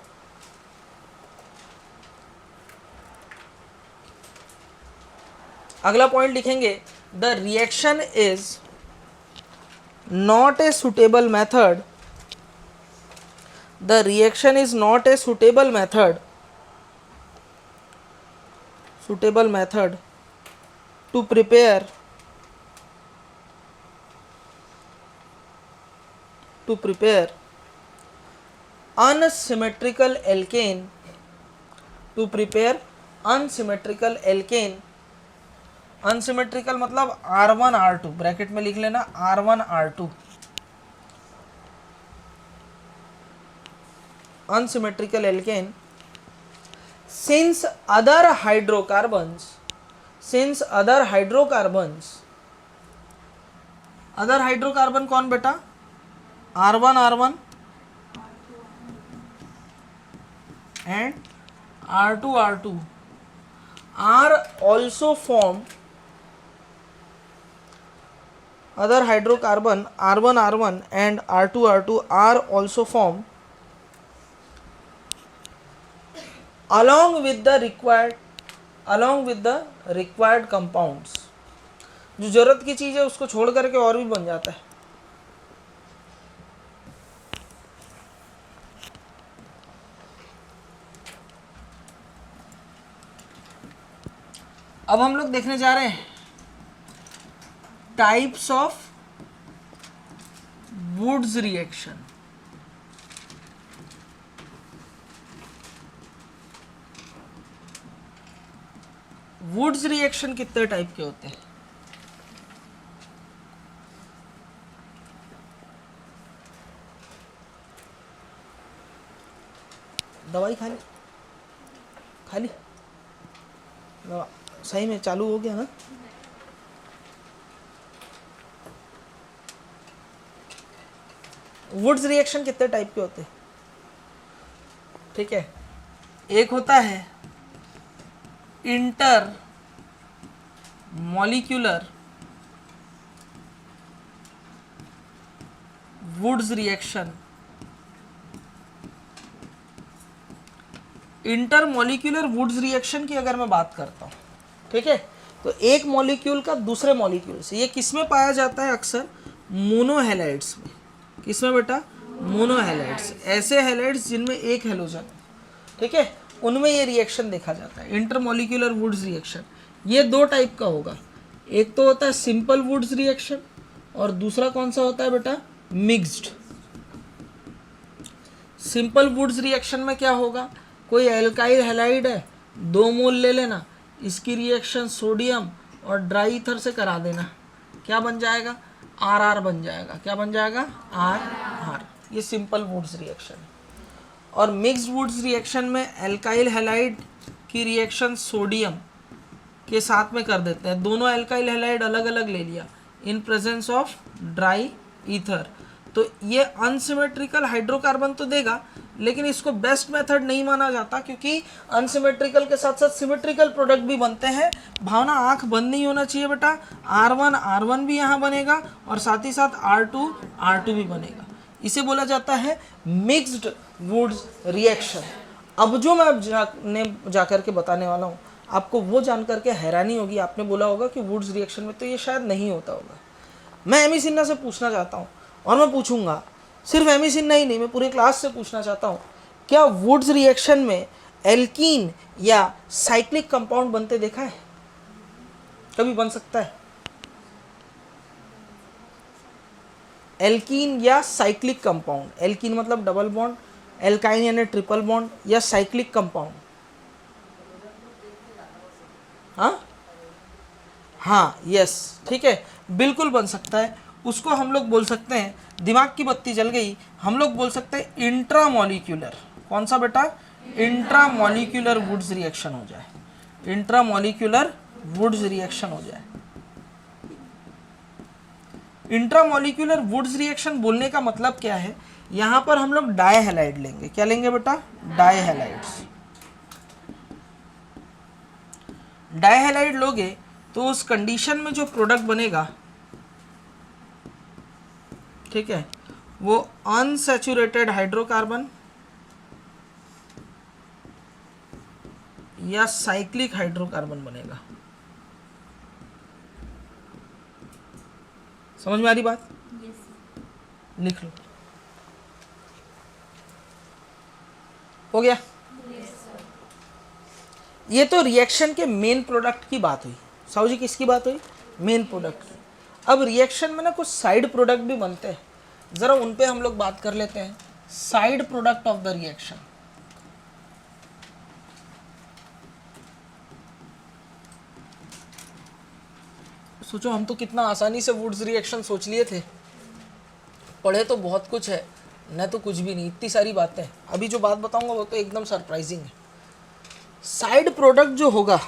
अगला पॉइंट लिखेंगे, the reaction is not a suitable method, the reaction is not a suitable method suitable method to prepare unsymmetrical alkane, to prepare unsymmetrical alkane, unsymmetrical मतलब R1 R2, ब्रैकेट में लिख लेना R1 R2, unsymmetrical alkane, since other hydrocarbons, other hydrocarbon कौन बेटा, R1 R1 and R2 R2 are also formed, other hydrocarbon R1 R1 and R2 R2 are also formed along with the required compounds. जो जरूरत की चीज है उसको छोड़ करके और भी बन जाता है. अब हम लोग देखने जा रहे हैं types of Wurtz reaction. Wurtz reaction कितने टाइप के होते हैं? दवाई खा ली दवा सही में चालू हो गया ना? वुड्स रिएक्शन कितने टाइप के होते हैं? ठीक है, एक होता है inter molecular Wurtz reaction. Inter molecular Wurtz reaction की अगर मैं बात करता हूँ, ठीक है, तो एक मॉलिक्यूल का दूसरे मॉलिक्यूल से, ये किसमें पाया जाता है? अक्सर मोनोहैलाइड्स में. किसमें बेटा? मोनोहैलाइड्स. ऐसे हैलाइड्स जिनमें एक हेलोजन, ठीक है, उनमें ये रिएक्शन देखा जाता है, इंटरमॉलिक्यूलर वुड्स रिएक्शन. ये दो टाइप का होगा, एक तो होता है सिंपल वुड्स रिएक्शन और दूसरा कौन सा होता है बेटा? मिक्स्ड. सिंपल वुड्स रिएक्शन में क्या होगा? कोई एल्काइल हैलाइड है, 2 मोल ले लेना, इसकी रिएक्शन सोडियम और ड्राई ईथर से करा देना, क्या बन जाएगा? RR बन जाएगा. क्या बन जाएगा? RR. ये सिंपल वुड्स रिएक्शन. और मिक्स्ड वुड्स रिएक्शन में एल्काइल हैलाइड की रिएक्शन सोडियम के साथ में कर देते हैं. दोनों एल्काइल हैलाइड अलग अलग ले लिया in presence of dry ether. तो ये अनसिमेट्रिकल हाइड्रोकार्बन तो देगा, लेकिन इसको बेस्ट मेथड नहीं माना जाता, क्योंकि अनसिमेट्रिकल के साथ साथ सिमेट्रिकल प्रोडक्ट भी बनते हैं. भावना, आंख बंद नहीं होना चाहिए बेटा. R1 R1 भी यहाँ बनेगा और साथ ही साथ R2 R2 भी बनेगा. इसे बोला जाता है मिक्स्ड वुड्स रिएक्शन. अब जो मैं जा करके बताने वाला हूँ, आपको वो जान करके हैरानी होगी. आपने बोला होगा कि वुड्स रिएक्शन में तो ये शायद नहीं होता होगा. मैं एमी सिन्हा से पूछना चाहता हूँ, और मैं पूछूंगा, सिर्फ एमी सिन्हा ही नहीं, मैं पूरे क्लास से पूछना चाहता हूँ, क्या वुड्स रिएक्शन में एल्कीन या साइक्लिक कंपाउंड बनते देखा है? कभी बन सकता है? एल्कीन या साइक्लिक कंपाउंड. एल्कीन मतलब डबल बॉन्ड, एल्काइन यानी ट्रिपल बॉन्ड, या साइक्लिक कंपाउंड. हाँ, यस, ठीक है, बिल्कुल बन सकता है. उसको हम लोग बोल सकते हैं, दिमाग की बत्ती जल गई, हम लोग बोल सकते हैं इंट्रामॉलिक्यूलर. कौन सा बेटा? इंट्रामॉलिक्यूलर वुड्स रिएक्शन हो जाए. इंट्रामॉलिक्यूलर वुड्स रिएक्शन हो जाए. इंट्रामॉलिक्यूलर वुड्स रिएक्शन बोलने का मतलब क्या है? यहां पर हम लोग डायहैलाइड लेंगे. क्या लेंगे बेटा? डायहैलाइड्स. डायहैलाइड लोगे तो उस कंडीशन में जो प्रोडक्ट बनेगा, ठीक है, वो अनसैचुरेटेड हाइड्रोकार्बन या साइक्लिक हाइड्रोकार्बन बनेगा. समझ में आ रही बात? लिख लो. हो गया? ये तो रिएक्शन के मेन प्रोडक्ट की बात हुई। साहू जी किसकी बात हुई? मेन प्रोडक्ट की। अब रिएक्शन में ना कुछ साइड प्रोडक्ट भी बनते हैं, ज़रा उन पे हम लोग बात कर लेते हैं। Side product of the reaction, सोचो हम तो कितना आसानी से वुड्स रिएक्शन सोच लिए थे, पढ़े तो बहुत कुछ है, न तो कुछ भी नहीं, इतनी सारी बातें। अभी जो बात बताऊंगा वो तो एकदम सरप्राइजिंग है। साइड प्रोडक्ट जो होगा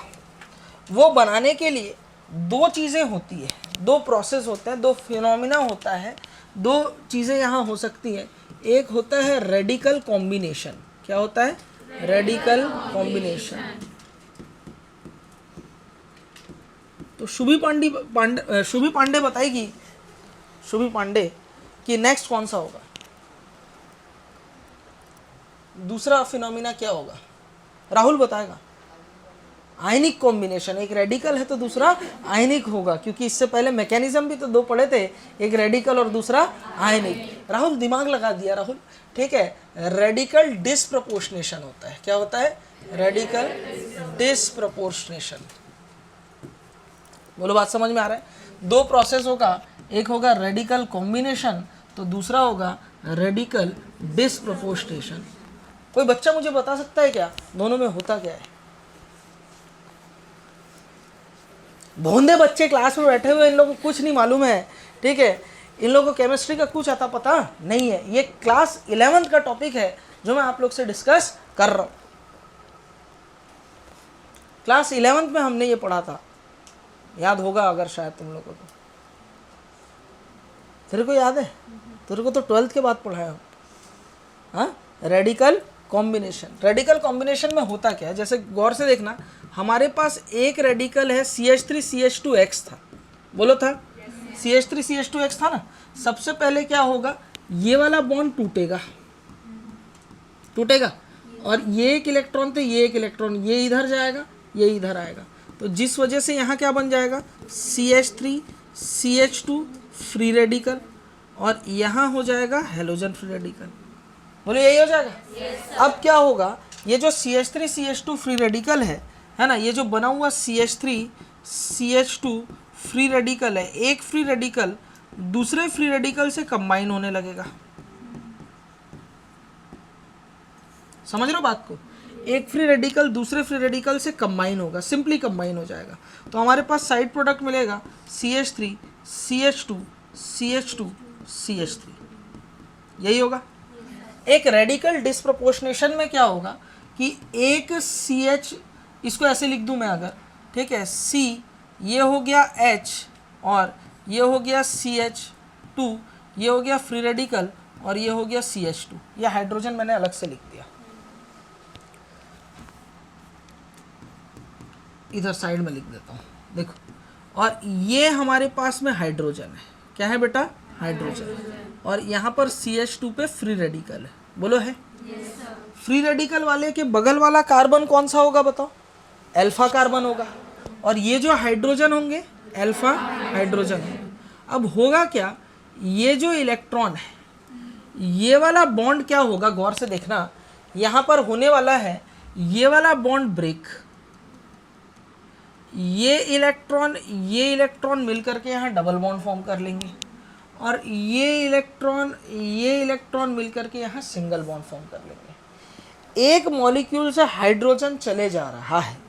वो बनाने के लिए दो चीज़ें होती है, दो प्रोसेस होते हैं, दो फिनोमिना होता है, दो चीज़ें यहाँ हो सकती हैं। एक होता है रेडिकल कॉम्बिनेशन। क्या होता है? Radical combination. तो शुभी पांडे बताएगी, शुभी पांडे कि नेक्स्ट कौन सा होगा, दूसरा फिनोमिना क्या होगा? राहुल बताएगा। आयनिक कॉम्बिनेशन, एक रेडिकल है तो दूसरा आयनिक होगा, क्योंकि इससे पहले मैकेनिज्म भी तो दो पढ़े थे, एक रेडिकल और दूसरा आयनिक। राहुल दिमाग लगा दिया राहुल, ठीक है। रेडिकल डिसप्रपोर्शनेशन होता है। क्या होता है? Radical disproportionation. बोलो बात समझ में आ रहा है? दो प्रोसेस होगा, एक होगा रेडिकल कॉम्बिनेशन तो दूसरा होगा रेडिकल डिसप्रपोर्शनेशन। कोई बच्चा मुझे बता सकता है क्या दोनों में होता क्या है? भोंदे बच्चे क्लास में बैठे हुए, इन लोगों को कुछ नहीं मालूम है, ठीक है। इन लोगों को केमिस्ट्री का कुछ आता पता नहीं है। ये क्लास 11th का टॉपिक है जो मैं आप लोग से डिस्कस कर रहा हूँ। क्लास 11th में हमने ये पढ़ा था, याद होगा अगर शायद तुम लोगों को। तेरे को याद है? तेरे को तो 12th के बाद पढ़ाया हो। हाँ, रेडिकल कॉम्बिनेशन। रेडिकल कॉम्बिनेशन में होता क्या है, जैसे गौर से देखना, हमारे पास एक रेडिकल है CH3CH2X था, बोलो था? CH3CH2X था ना। सबसे पहले क्या होगा, ये वाला बॉन्ड टूटेगा, और ये एक इलेक्ट्रॉन थे, ये एक इलेक्ट्रॉन, ये इधर जाएगा, ये इधर आएगा, तो जिस वजह से यहाँ क्या बन जाएगा, CH3CH2 फ्री रेडिकल, और यहाँ हो जाएगा हेलोजन फ्री रेडिकल। बोलो यही हो जाएगा? yes, अब क्या होगा, ये जो CH3CH2 फ्री रेडिकल है ना, ये जो बना हुआ CH3CH2 फ्री रेडिकल है, एक फ्री रेडिकल दूसरे फ्री रेडिकल से कंबाइन होने लगेगा। समझ रहे हो बात को? एक फ्री रेडिकल दूसरे फ्री रेडिकल से कंबाइन होगा, सिंपली कंबाइन हो जाएगा, तो हमारे पास साइड प्रोडक्ट मिलेगा CH3CH2CH2CH3। यही होगा। एक रेडिकल डिसप्रपोर्शनेशन में क्या होगा कि एक CH, इसको ऐसे लिख दूं मैं अगर, ठीक है, C ये हो गया H और ये हो गया CH2, ये हो गया फ्री रेडिकल और ये हो गया CH2। ये हाइड्रोजन मैंने अलग से लिख दिया, इधर साइड में लिख देता हूँ, देखो। और ये हमारे पास में हाइड्रोजन है। क्या है बेटा? हाइड्रोजन। और यहाँ पर CH2 पे फ्री रेडिकल है, बोलो है? फ्री रेडिकल वाले के बगल वाला कार्बन कौन सा होगा बताओ? अल्फा कार्बन होगा, और ये जो हाइड्रोजन होंगे अल्फा हाइड्रोजन होंगे। अब होगा क्या, ये जो इलेक्ट्रॉन है, ये वाला बॉन्ड क्या होगा, गौर से देखना, यहाँ पर होने वाला है ये वाला बॉन्ड ब्रेक, ये इलेक्ट्रॉन मिलकर के यहाँ डबल बॉन्ड फॉर्म कर लेंगे, और ये इलेक्ट्रॉन मिलकर के यहाँ सिंगल बॉन्ड फॉर्म कर लेंगे। एक मॉलिक्यूल से हाइड्रोजन चले जा रहा है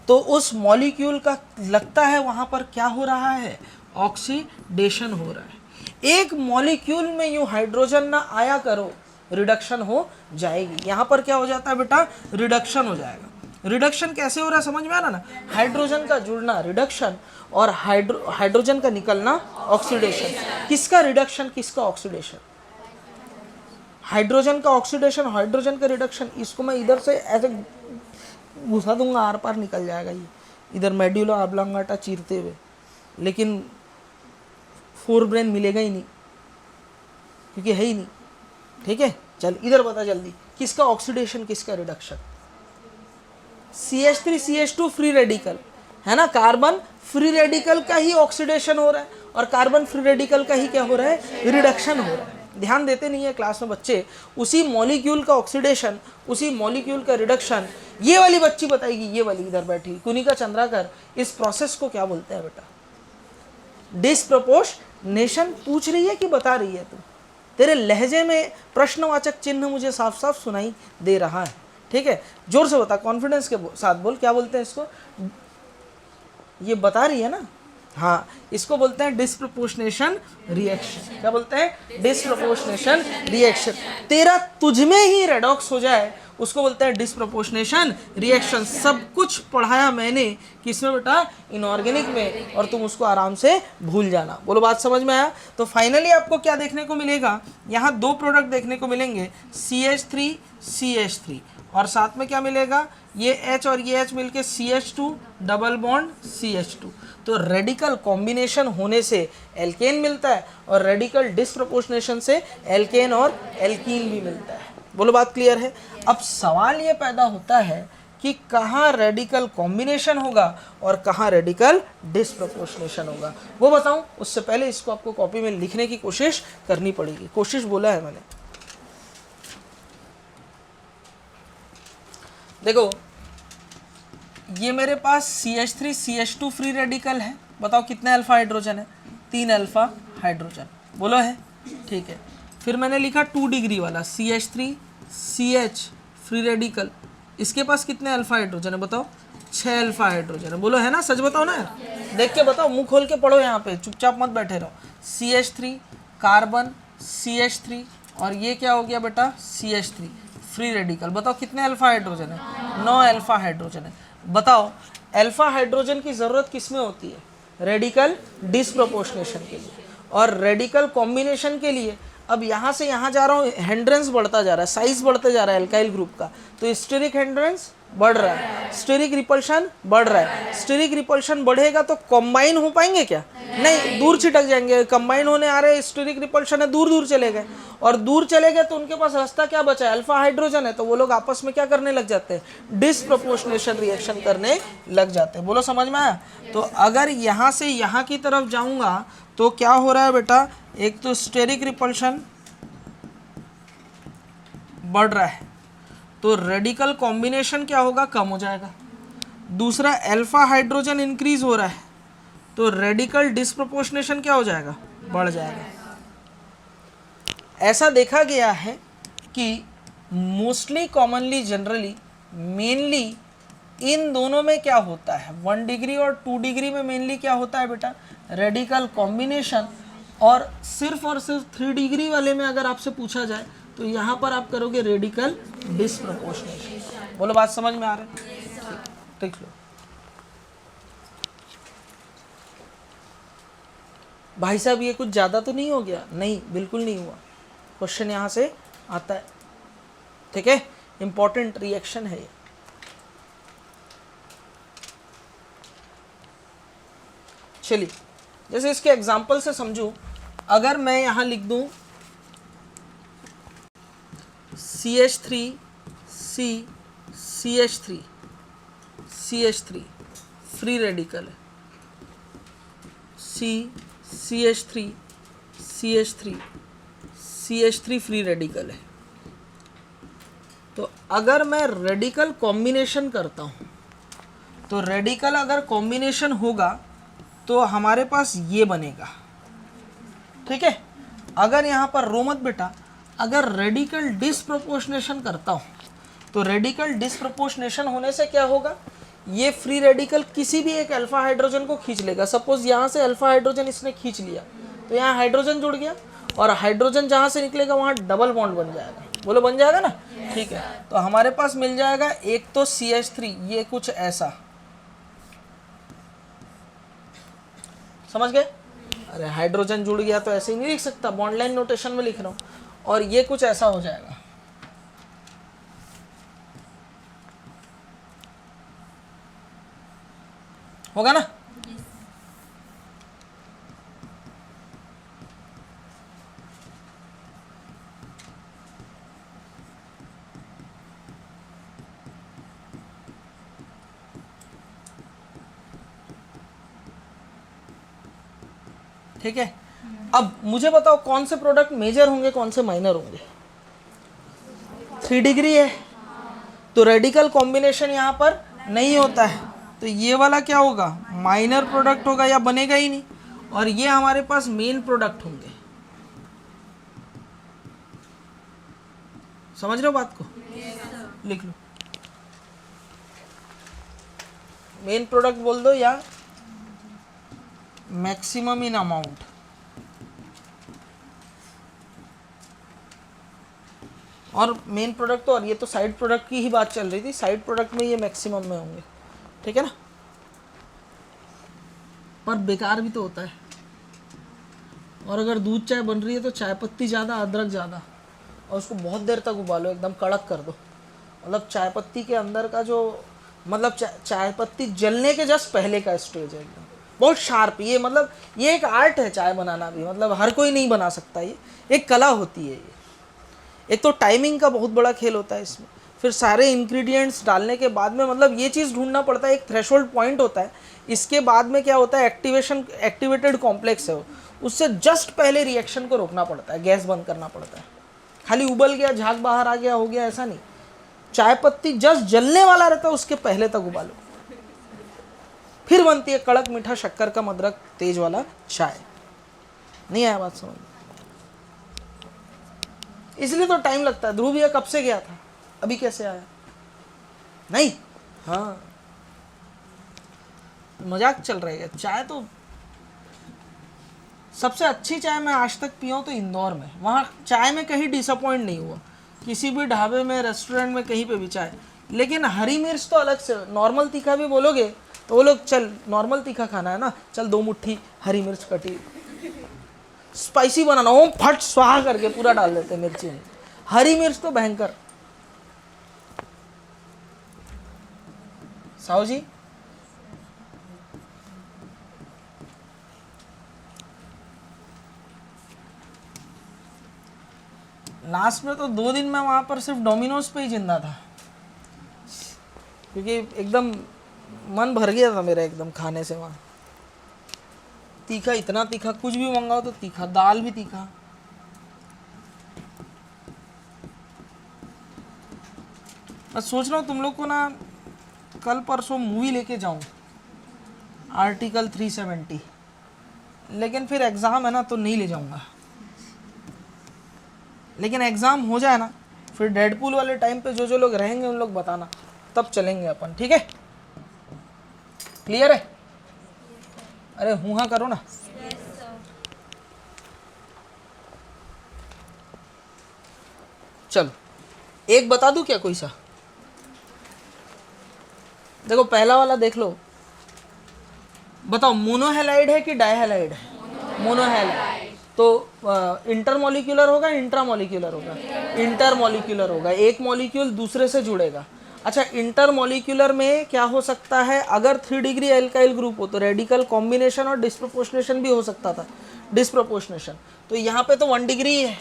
तो उस मॉलिक्यूल का लगता है वहाँ पर क्या हो रहा है, ऑक्सीडेशन हो रहा है। एक मॉलिक्यूल में यूँ हाइड्रोजन ना आया करो, रिडक्शन हो जाएगी। यहाँ पर क्या हो जाता है बेटा, रिडक्शन हो जाएगा। रिडक्शन कैसे हो रहा है समझ में आ रहा ना, हाइड्रोजन का जुड़ना रिडक्शन और हाइड्रोजन का निकलना ऑक्सीडेशन। किसका रिडक्शन किसका ऑक्सीडेशन? हाइड्रोजन का ऑक्सीडेशन, हाइड्रोजन का रिडक्शन। इसको मैं इधर से ऐसे घुसा दूंगा, आर पार निकल जाएगा ये, इधर मेड्यूला ऑब्लांगाटा चीरते हुए, लेकिन फोर ब्रेन मिलेगा ही नहीं क्योंकि है ही नहीं। ठीक है, चल इधर बता जल्दी, किसका ऑक्सीडेशन किसका रिडक्शन? CH3CH2 फ्री रेडिकल है ना, कार्बन फ्री रेडिकल का ही ऑक्सीडेशन हो रहा है और कार्बन फ्री रेडिकल का ही क्या हो रहा है, रिडक्शन हो रहा है। ध्यान देते नहीं है क्लास में बच्चे। उसी मॉलिक्यूल का ऑक्सीडेशन, उसी मॉलिक्यूल का रिडक्शन, ये वाली बच्ची बताएगी, ये वाली इधर बैठी कुनिका चंद्राकर, इस प्रोसेस को क्या बोलते हैं बेटा? डिस्प्रपोर्शनेशन। पूछ रही है कि बता रही है तू? तेरे लहजे में प्रश्नवाचक चिन्ह मुझे साफ साफ सुनाई दे रहा है, ठीक है? जोर से बता, कॉन्फिडेंस के साथ बोल, क्या बोलते हैं इसको? ये बता रही है ना? हाँ, इसको बोलते हैं डिस्प्रपोर्शनेशन रिएक्शन। क्या बोलते हैं? Disproportionation reaction. तेरा तुझ में ही रेडॉक्स हो जाए, उसको बोलते हैं डिस्प्रपोर्शनेशन रिएक्शन। सब कुछ पढ़ाया मैंने किसमें बेटा? इनऑर्गेनिक में, और तुम उसको आराम से भूल जाना। बोलो बात समझ में आया? तो फाइनली आपको क्या देखने को मिलेगा? यहाँ दो प्रोडक्ट देखने को मिलेंगे, CH3 CH3, और साथ में क्या मिलेगा? ये H और ये H मिलके CH2 डबल बॉन्ड CH2। तो रेडिकल कॉम्बिनेशन होने से एल्केन मिलता है, और रेडिकल डिस्प्रपोर्शनेशन से एल्केन और एल्कीन भी मिलता है। बोलो बात क्लियर है? अब सवाल ये पैदा होता है कि कहाँ रेडिकल कॉम्बिनेशन होगा और कहाँ रेडिकल डिस्प्रपोर्शनेशन होगा, वो बताऊं? उससे पहले इसको आपको कॉपी में लिखने की कोशिश करनी पड़ेगी। कोशिश बोला है मैंने। देखो, ये मेरे पास CH3 CH2 फ्री रेडिकल है। बताओ कितने अल्फा हाइड्रोजन है? 3 अल्फा हाइड्रोजन। बोलो है? ठीक है। फिर मैंने लिखा 2 डिग्री वाला CH3 CH फ्री रेडिकल, इसके पास कितने अल्फा हाइड्रोजन है? बताओ। 6 अल्फा हाइड्रोजन है। बोलो है ना? सच बताओ ना, देख के बताओ, मुंह खोल के पढ़ो, यहाँ पे चुपचाप मत बैठे रहो। CH3 कार्बन CH3, और ये क्या हो गया बेटा? CH3 free radical. बताओ कितने अल्फा हाइड्रोजन है? 9 अल्फा हाइड्रोजन है। बताओ अल्फा हाइड्रोजन की ज़रूरत किस में होती है? रेडिकल डिस्प्रपोर्शनेशन के लिए और रेडिकल कॉम्बिनेशन के लिए। अब यहाँ से यहाँ जा रहा हूँ, हिंड्रेंस बढ़ता जा रहा है, साइज बढ़ते जा रहा है अल्काइल ग्रुप का, तो स्टेरिक हिंड्रेंस बढ़ रहा है, स्टेरिक रिपल्शन बढ़ रहा है। स्टेरिक रिपल्शन बढ़ेगा तो कंबाइन हो पाएंगे क्या? नहीं, दूर छिटक जाएंगे। कंबाइन होने आ रहे, स्टेरिक रिपल्शन है, दूर दूर चले गए, और दूर चले गए तो उनके पास रास्ता क्या बचा है? अल्फा हाइड्रोजन है, तो वो लोग आपस में क्या करने लग जाते हैं? डिस्प्रपोर्शनेशन रिएक्शन करने लग जाते हैं। बोलो समझ में आया? तो अगर यहाँ से यहाँ की तरफ जाऊँगा तो क्या हो रहा है बेटा? एक तो स्टेरिक रिपल्शन बढ़ रहा है, तो रेडिकल कॉम्बिनेशन क्या होगा? कम हो जाएगा। दूसरा, अल्फा हाइड्रोजन इंक्रीज हो रहा है, तो रेडिकल डिस्प्रपोर्शनेशन क्या हो जाएगा? बढ़ जाएगा। ऐसा देखा गया है कि मोस्टली, कॉमनली, जनरली, मेनली इन दोनों में क्या होता है? 1 डिग्री और 2 डिग्री में मेनली क्या होता है बेटा? Radical combination. और सिर्फ 3 डिग्री वाले में अगर आपसे पूछा जाए तो यहाँ पर आप करोगे रेडिकल डिस्प्रपोर्शनेशन। बोलो बात समझ में आ रहा है? ठीक लो भाई साहब, ये कुछ ज़्यादा तो नहीं हो गया? नहीं, बिल्कुल नहीं हुआ। क्वेश्चन यहाँ से आता है, ठीक है? इंपॉर्टेंट रिएक्शन है ये। चलिए, जैसे इसके एग्जाम्पल से समझूं, अगर मैं यहाँ लिख दूं CH3 CH3 CH3 free radical है, CH3 CH3 CH3 free radical है। तो अगर मैं रेडिकल कॉम्बिनेशन करता हूँ, तो रेडिकल अगर कॉम्बिनेशन होगा तो हमारे पास ये बनेगा, ठीक है? अगर यहाँ पर रो मत बेटा, अगर रेडिकल डिस्प्रपोर्शनेशन करता हूँ तो रेडिकल डिस्प्रपोर्शनेशन होने से क्या होगा? ये फ्री रेडिकल किसी भी एक अल्फा हाइड्रोजन को खींच लेगा। सपोज यहाँ से अल्फा हाइड्रोजन इसने खींच लिया, तो यहाँ हाइड्रोजन जुड़ गया, और हाइड्रोजन जहाँ से निकलेगा वहाँ डबल बॉन्ड बन जाएगा। बोलो बन जाएगा ना? ठीक है। तो हमारे पास मिल जाएगा एक तो CH3, ये कुछ ऐसा, समझ गए? अरे हाइड्रोजन जुड़ गया तो ऐसे ही नहीं लिख सकता, बॉन्ड लाइन नोटेशन में लिख रहा हूँ। और ये कुछ ऐसा हो जाएगा, होगा ना? ठीक है। अब मुझे बताओ कौन से प्रोडक्ट मेजर होंगे, कौन से माइनर होंगे? 3 डिग्री है तो रेडिकल कॉम्बिनेशन यहाँ पर नहीं होता है, तो ये वाला क्या होगा? माइनर प्रोडक्ट होगा या बनेगा ही नहीं, और ये हमारे पास मेन प्रोडक्ट होंगे। समझ रहे हो बात को? लिख लो, मेन प्रोडक्ट बोल दो या मैक्सिमम इन अमाउंट। और मेन प्रोडक्ट तो, और ये तो साइड प्रोडक्ट की ही बात चल रही थी, साइड प्रोडक्ट में ये मैक्सिमम में होंगे, ठीक है ना? पर बेकार भी तो होता है। और अगर दूध चाय बन रही है तो चाय पत्ती ज़्यादा, अदरक ज़्यादा, और उसको बहुत देर तक उबालो, एकदम कड़क कर दो। मतलब चाय पत्ती के अंदर का जो, मतलब चाय पत्ती जलने के जस्ट पहले का स्टेज है, एकदम बहुत शार्प। ये मतलब ये एक आर्ट है चाय बनाना भी, मतलब हर कोई नहीं बना सकता, ये एक कला होती है। ये एक तो टाइमिंग का बहुत बड़ा खेल होता है इसमें, फिर सारे इंग्रेडिएंट्स डालने के बाद में मतलब ये चीज़ ढूंढना पड़ता है, एक थ्रेशोल्ड पॉइंट होता है। इसके बाद में क्या होता है, एक्टिवेटेड कॉम्प्लेक्स है वो, उससे जस्ट पहले रिएक्शन को रोकना पड़ता है, गैस बंद करना पड़ता है। खाली उबल गया, झाग बाहर आ गया, हो गया, ऐसा नहीं। चाय पत्ती जस्ट जलने वाला रहता है उसके पहले तक उबालो, फिर बनती है कड़क मीठा शक्कर का अदरक तेज वाला चाय। नहीं आया बात समझ? इसलिए तो टाइम लगता है। ध्रुव भैया कब से गया था, अभी कैसे आया? नहीं, हाँ मजाक चल रहा है। चाय तो सबसे अच्छी चाय मैं आज तक पिया हूँ तो इंदौर में, वहाँ चाय में कहीं डिसअपॉइंट नहीं हुआ, किसी भी ढाबे में, रेस्टोरेंट में, कहीं पे भी चाय। लेकिन हरी मिर्च तो अलग से, नॉर्मल तीखा भी बोलोगे तो वो लोग, चल नॉर्मल तीखा खाना है ना, चल 2 मुट्ठी हरी मिर्च कटी। स्पाइसी बनाना हो, फट स्वाहा करके पूरा डाल देते मिर्ची में। हरी मिर्च तो भयंकर। साहू जी, लास्ट में तो 2 दिन में वहां पर सिर्फ डोमिनोज पे ही जिंदा था, क्योंकि एकदम मन भर गया था मेरा एकदम खाने से। वहाँ तीखा, इतना तीखा, कुछ भी मंगाओ तो तीखा, दाल भी तीखा। मैं सोच रहा हूँ तुम लोग को ना कल परसों मूवी लेके जाऊँ, आर्टिकल 370, लेकिन फिर एग्ज़ाम है ना तो नहीं ले जाऊँगा। लेकिन एग्ज़ाम हो जाए ना, फिर डेडपूल वाले टाइम पे जो जो लोग रहेंगे उन लोग बताना, तब चलेंगे अपन, ठीक है? क्लियर है? अरे हूँ हाँ करो ना। चलो एक बता दूं क्या कोई सा? देखो पहला वाला देख लो, बताओ मोनोहेलाइड है कि डाइहेलाइड है? मोनोहेलाइड। तो इंटरमॉलिक्यूलर होगा, इंट्रामॉलिक्यूलर होगा? इंटरमॉलिक्यूलर होगा, एक मॉलिक्यूल दूसरे से जुड़ेगा। अच्छा, इंटरमॉलिक्यूलर में क्या हो सकता है, अगर 3 डिग्री एल्काइल ग्रुप हो तो रेडिकल कॉम्बिनेशन और डिस्प्रोपोर्शनेशन भी हो सकता था। डिस्प्रोपोर्शनेशन तो यहाँ पे तो 1 डिग्री है,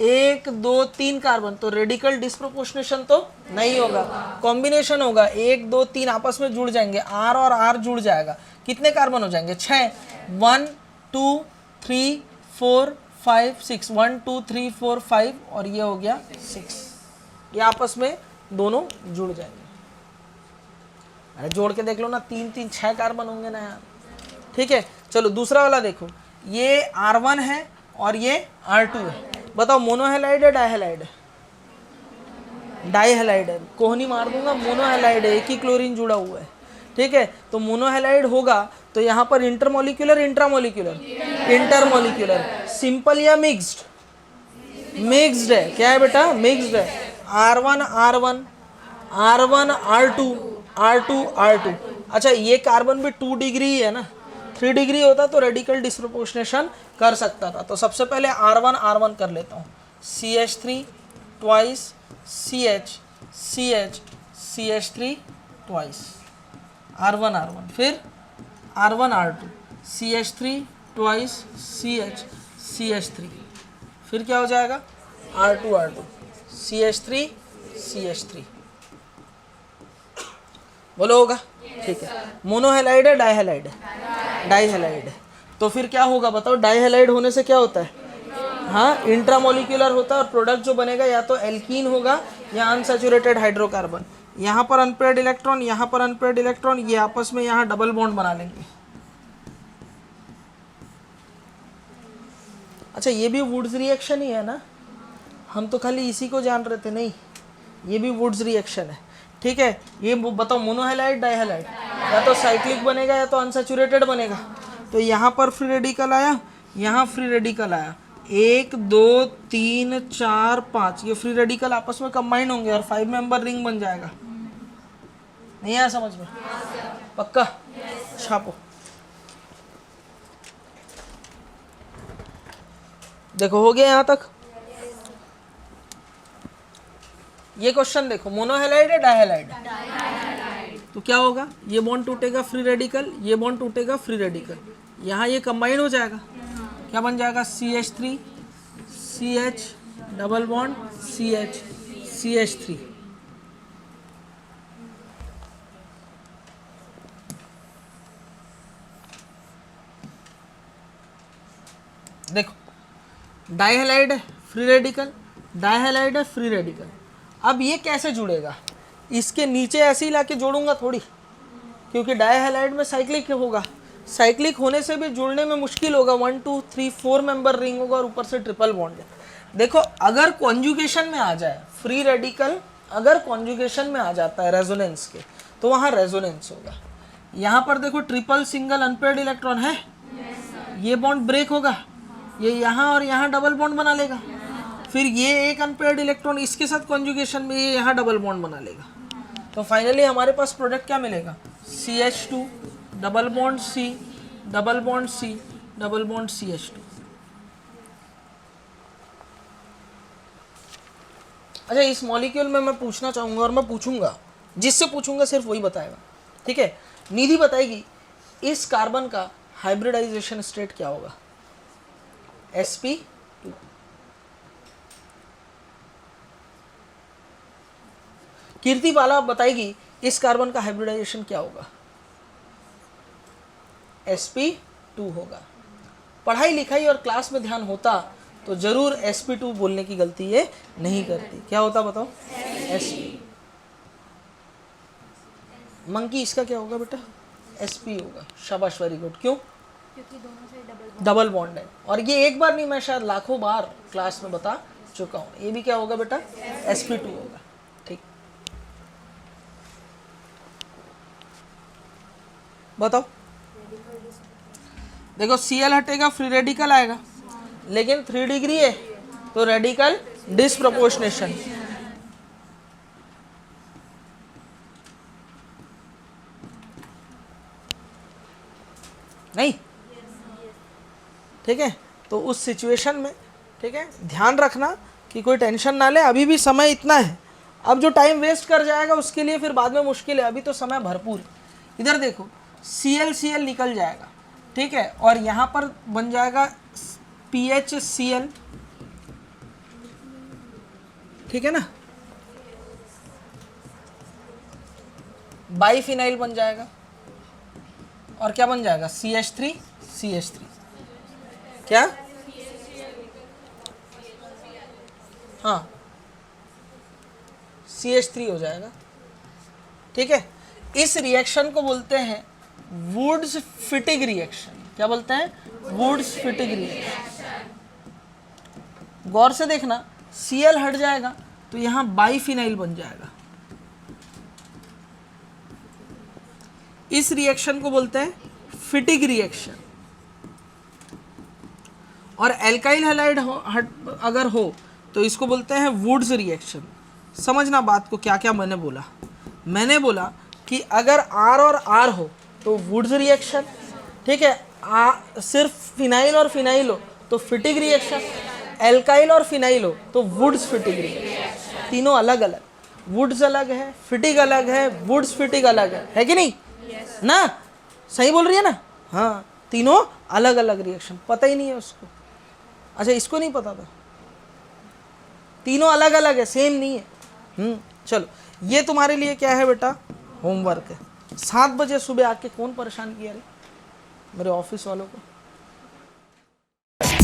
1 2 3 कार्बन, तो रेडिकल डिस्प्रोपोर्शनेशन तो नहीं होगा, कॉम्बिनेशन होगा। 1 2 3 आपस में जुड़ जाएंगे, R और R जुड़ जाएगा, कितने कार्बन हो जाएंगे? 6। 1 2 3 4 5 6, 1 2 3 4 5, और ये हो गया 6। ये आपस में दोनों जुड़ जाएंगे। अरे जोड़ के देख लो ना, 3 3 6 कार्बन होंगे ना यार, ठीक है? चलो दूसरा वाला देखो, ये R1 है और ये R2 है। बताओ मोनोहेलाइड है डाइहेलाइड है? डाइहेलाइड है, कोहनी मार दूंगा, मोनोहेलाइड है, एक ही क्लोरीन जुड़ा हुआ है, ठीक है? तो मोनोहेलाइड होगा तो यहाँ पर इंटरमॉलिक्यूलर, इंट्रामॉलिक्यूलर? इंटरमॉलिक्यूलर। सिंपल या मिक्स्ड? मिक्स्ड है। क्या है बेटा? मिक्स्ड है। R1 R1, R1 R2, R2 R2। अच्छा, ये कार्बन भी 2 डिग्री है ना, 3 डिग्री होता तो रेडिकल डिस्प्रोपोर्शनेशन कर सकता था। तो सबसे पहले R1 R1 कर लेता हूँ, CH3 twice CH CH CH3 twice, R1 R1, फिर R1 R2 CH3 twice CH CH3, फिर क्या हो जाएगा? R2 R2 CH3 CH3। बोलो होगा? ठीक है। मोनोहेलाइड है डाइहेलाइड है? डाइहेलाइड है। तो फिर क्या होगा बताओ, डाइहैलाइड होने से क्या होता है, हाँ इंट्रामोलिकुलर होता है, और प्रोडक्ट जो बनेगा या तो एल्कीन होगा या अनसैचुरेटेड हाइड्रोकार्बन। यहाँ पर अनपेयर्ड इलेक्ट्रॉन, यहाँ पर अनपेयर्ड इलेक्ट्रॉन, ये आपस में यहाँ डबल बॉन्ड बना लेंगे। अच्छा ये भी वुड्स रिएक्शन ही है ना, हम तो खाली इसी को जान रहे थे, नहीं ये भी वुड्स रिएक्शन है। ठीक है, ये बताओ मोनोहैलाइड डाइहैलाइड, या तो साइक्लिक बनेगा या तो अनसैचुरेटेड बनेगा। तो यहाँ पर फ्री रेडिकल आया, यहाँ फ्री रेडिकल आया, 1 2 3 4 5, ये फ्री रेडिकल आपस में कंबाइन होंगे और 5 मेंबर रिंग बन जाएगा। नहीं आया समझ में? पक्का? छापो। देखो हो गया यहाँ तक। ये क्वेश्चन देखो, मोनोहैलाइड है डाइहैलाइड है, तो क्या होगा, ये बॉन्ड टूटेगा फ्री रेडिकल, ये बॉन्ड टूटेगा फ्री रेडिकल, यहाँ ये कंबाइन हो जाएगा, क्या बन जाएगा, CH3 CH double bond CH CH3। देखो डाइहैलाइड है फ्री रेडिकल, डाइहैलाइड है फ्री रेडिकल। अब ये कैसे जुड़ेगा, इसके नीचे ऐसे ही लाके जोड़ूंगा थोड़ी, क्योंकि डाइहैलाइड में साइक्लिक होगा, साइक्लिक होने से भी जुड़ने में मुश्किल होगा, 1 2 3 4 मेंबर रिंग होगा और ऊपर से ट्रिपल बॉन्ड है। देखो अगर कॉन्जुगेशन में आ जाए फ्री रेडिकल, अगर कॉन्जुगेशन में आ जाता है रेजोनेंस के, तो वहाँ रेजोनेंस होगा। यहाँ पर देखो ट्रिपल सिंगल अनपेयर्ड इलेक्ट्रॉन है, ये बॉन्ड ब्रेक होगा, ये यहाँ और यहाँ डबल बॉन्ड बना लेगा, फिर ये एक अनपेयर्ड इलेक्ट्रॉन इसके साथ कॉन्जुगेशन में ये यहाँ डबल बॉन्ड बना लेगा, तो फाइनली हमारे पास प्रोडक्ट क्या मिलेगा, CH2 double bond C double bond C double bond CH2। अच्छा इस मॉलिक्यूल में मैं पूछना चाहूँगा, और मैं पूछूंगा, जिससे पूछूंगा सिर्फ वही बताएगा। ठीक है, निधि बताएगी इस कार्बन का हाइब्रिडाइजेशन स्टेट क्या होगा, sp2। कीर्ति बाला बताएगी इस कार्बन का हाइब्रिडाइजेशन क्या होगा, sp2 होगा। पढ़ाई लिखाई और क्लास में ध्यान होता तो जरूर sp2 बोलने की गलती ये नहीं करती। क्या होता बताओ, sp। मंकी इसका क्या होगा बेटा, sp होगा। शाबाश, वेरी गुड। क्यों? क्योंकि दोनों से डबल बॉन्ड है, और ये एक बार नहीं, मैं शायद लाखों बार क्लास में बता चुका हूँ। ये भी क्या होगा बेटा, sp2 होगा। ठीक, बताओ। देखो Cl हटेगा, फ्री रेडिकल आएगा, लेकिन 3 डिग्री है तो रेडिकल डिसप्रोपोर्शनेशन। नहीं, ठीक है, तो उस सिचुएशन में, ठीक है, ध्यान रखना कि कोई टेंशन ना ले, अभी भी समय इतना है। अब जो टाइम वेस्ट कर जाएगा उसके लिए फिर बाद में मुश्किल है, अभी तो समय भरपूर है। इधर देखो ClCl निकल जाएगा, ठीक है, और यहाँ पर बन जाएगा PHCl, ठीक है ना, बाईफिनाइल बन जाएगा, और क्या बन जाएगा, CH3 CH3। क्या? हाँ, CH3 हो जाएगा। ठीक है, इस रिएक्शन को बोलते हैं वुड्स फिटिग रिएक्शन। क्या बोलते हैं? Woods फिटिग reaction. गौर से देखना, Cl हट जाएगा तो यहां बाईफिनाइल बन जाएगा। इस रिएक्शन को बोलते हैं फिटिग रिएक्शन। और एल्काइल हैलाइड अगर हो तो इसको बोलते हैं वुड्स रिएक्शन। समझना बात को, क्या क्या मैंने बोला। मैंने बोला कि अगर R और R हो तो वुड्स रिएक्शन, ठीक है, सिर्फ फिनाइल और फिनाइल हो तो फिटिग रिएक्शन, एल्काइल और फिनाइल हो तो वुड्स फिटिग रिएक्शन। तीनों अलग अलग, वुड्स अलग है, फिटिग अलग है, वुड्स फिटिग अलग है कि नहीं? ना, सही बोल रही है ना? हाँ, तीनों अलग अलग रिएक्शन। पता ही नहीं है उसको। अच्छा, इसको नहीं पता था? तीनों अलग अलग है, सेम नहीं है। चलो, ये तुम्हारे लिए क्या है बेटा? होमवर्क है। 7 बजे सुबह आके कौन परेशान किया रे मेरे ऑफिस वालों को?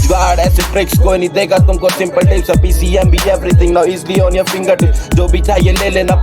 जुगाड़ ऐसे ट्रिक्स कोई नहीं देगा तुमको सिंपल टिप्स पीसीएम भी everything now easily on your finger जो भी चाहिए ले लेना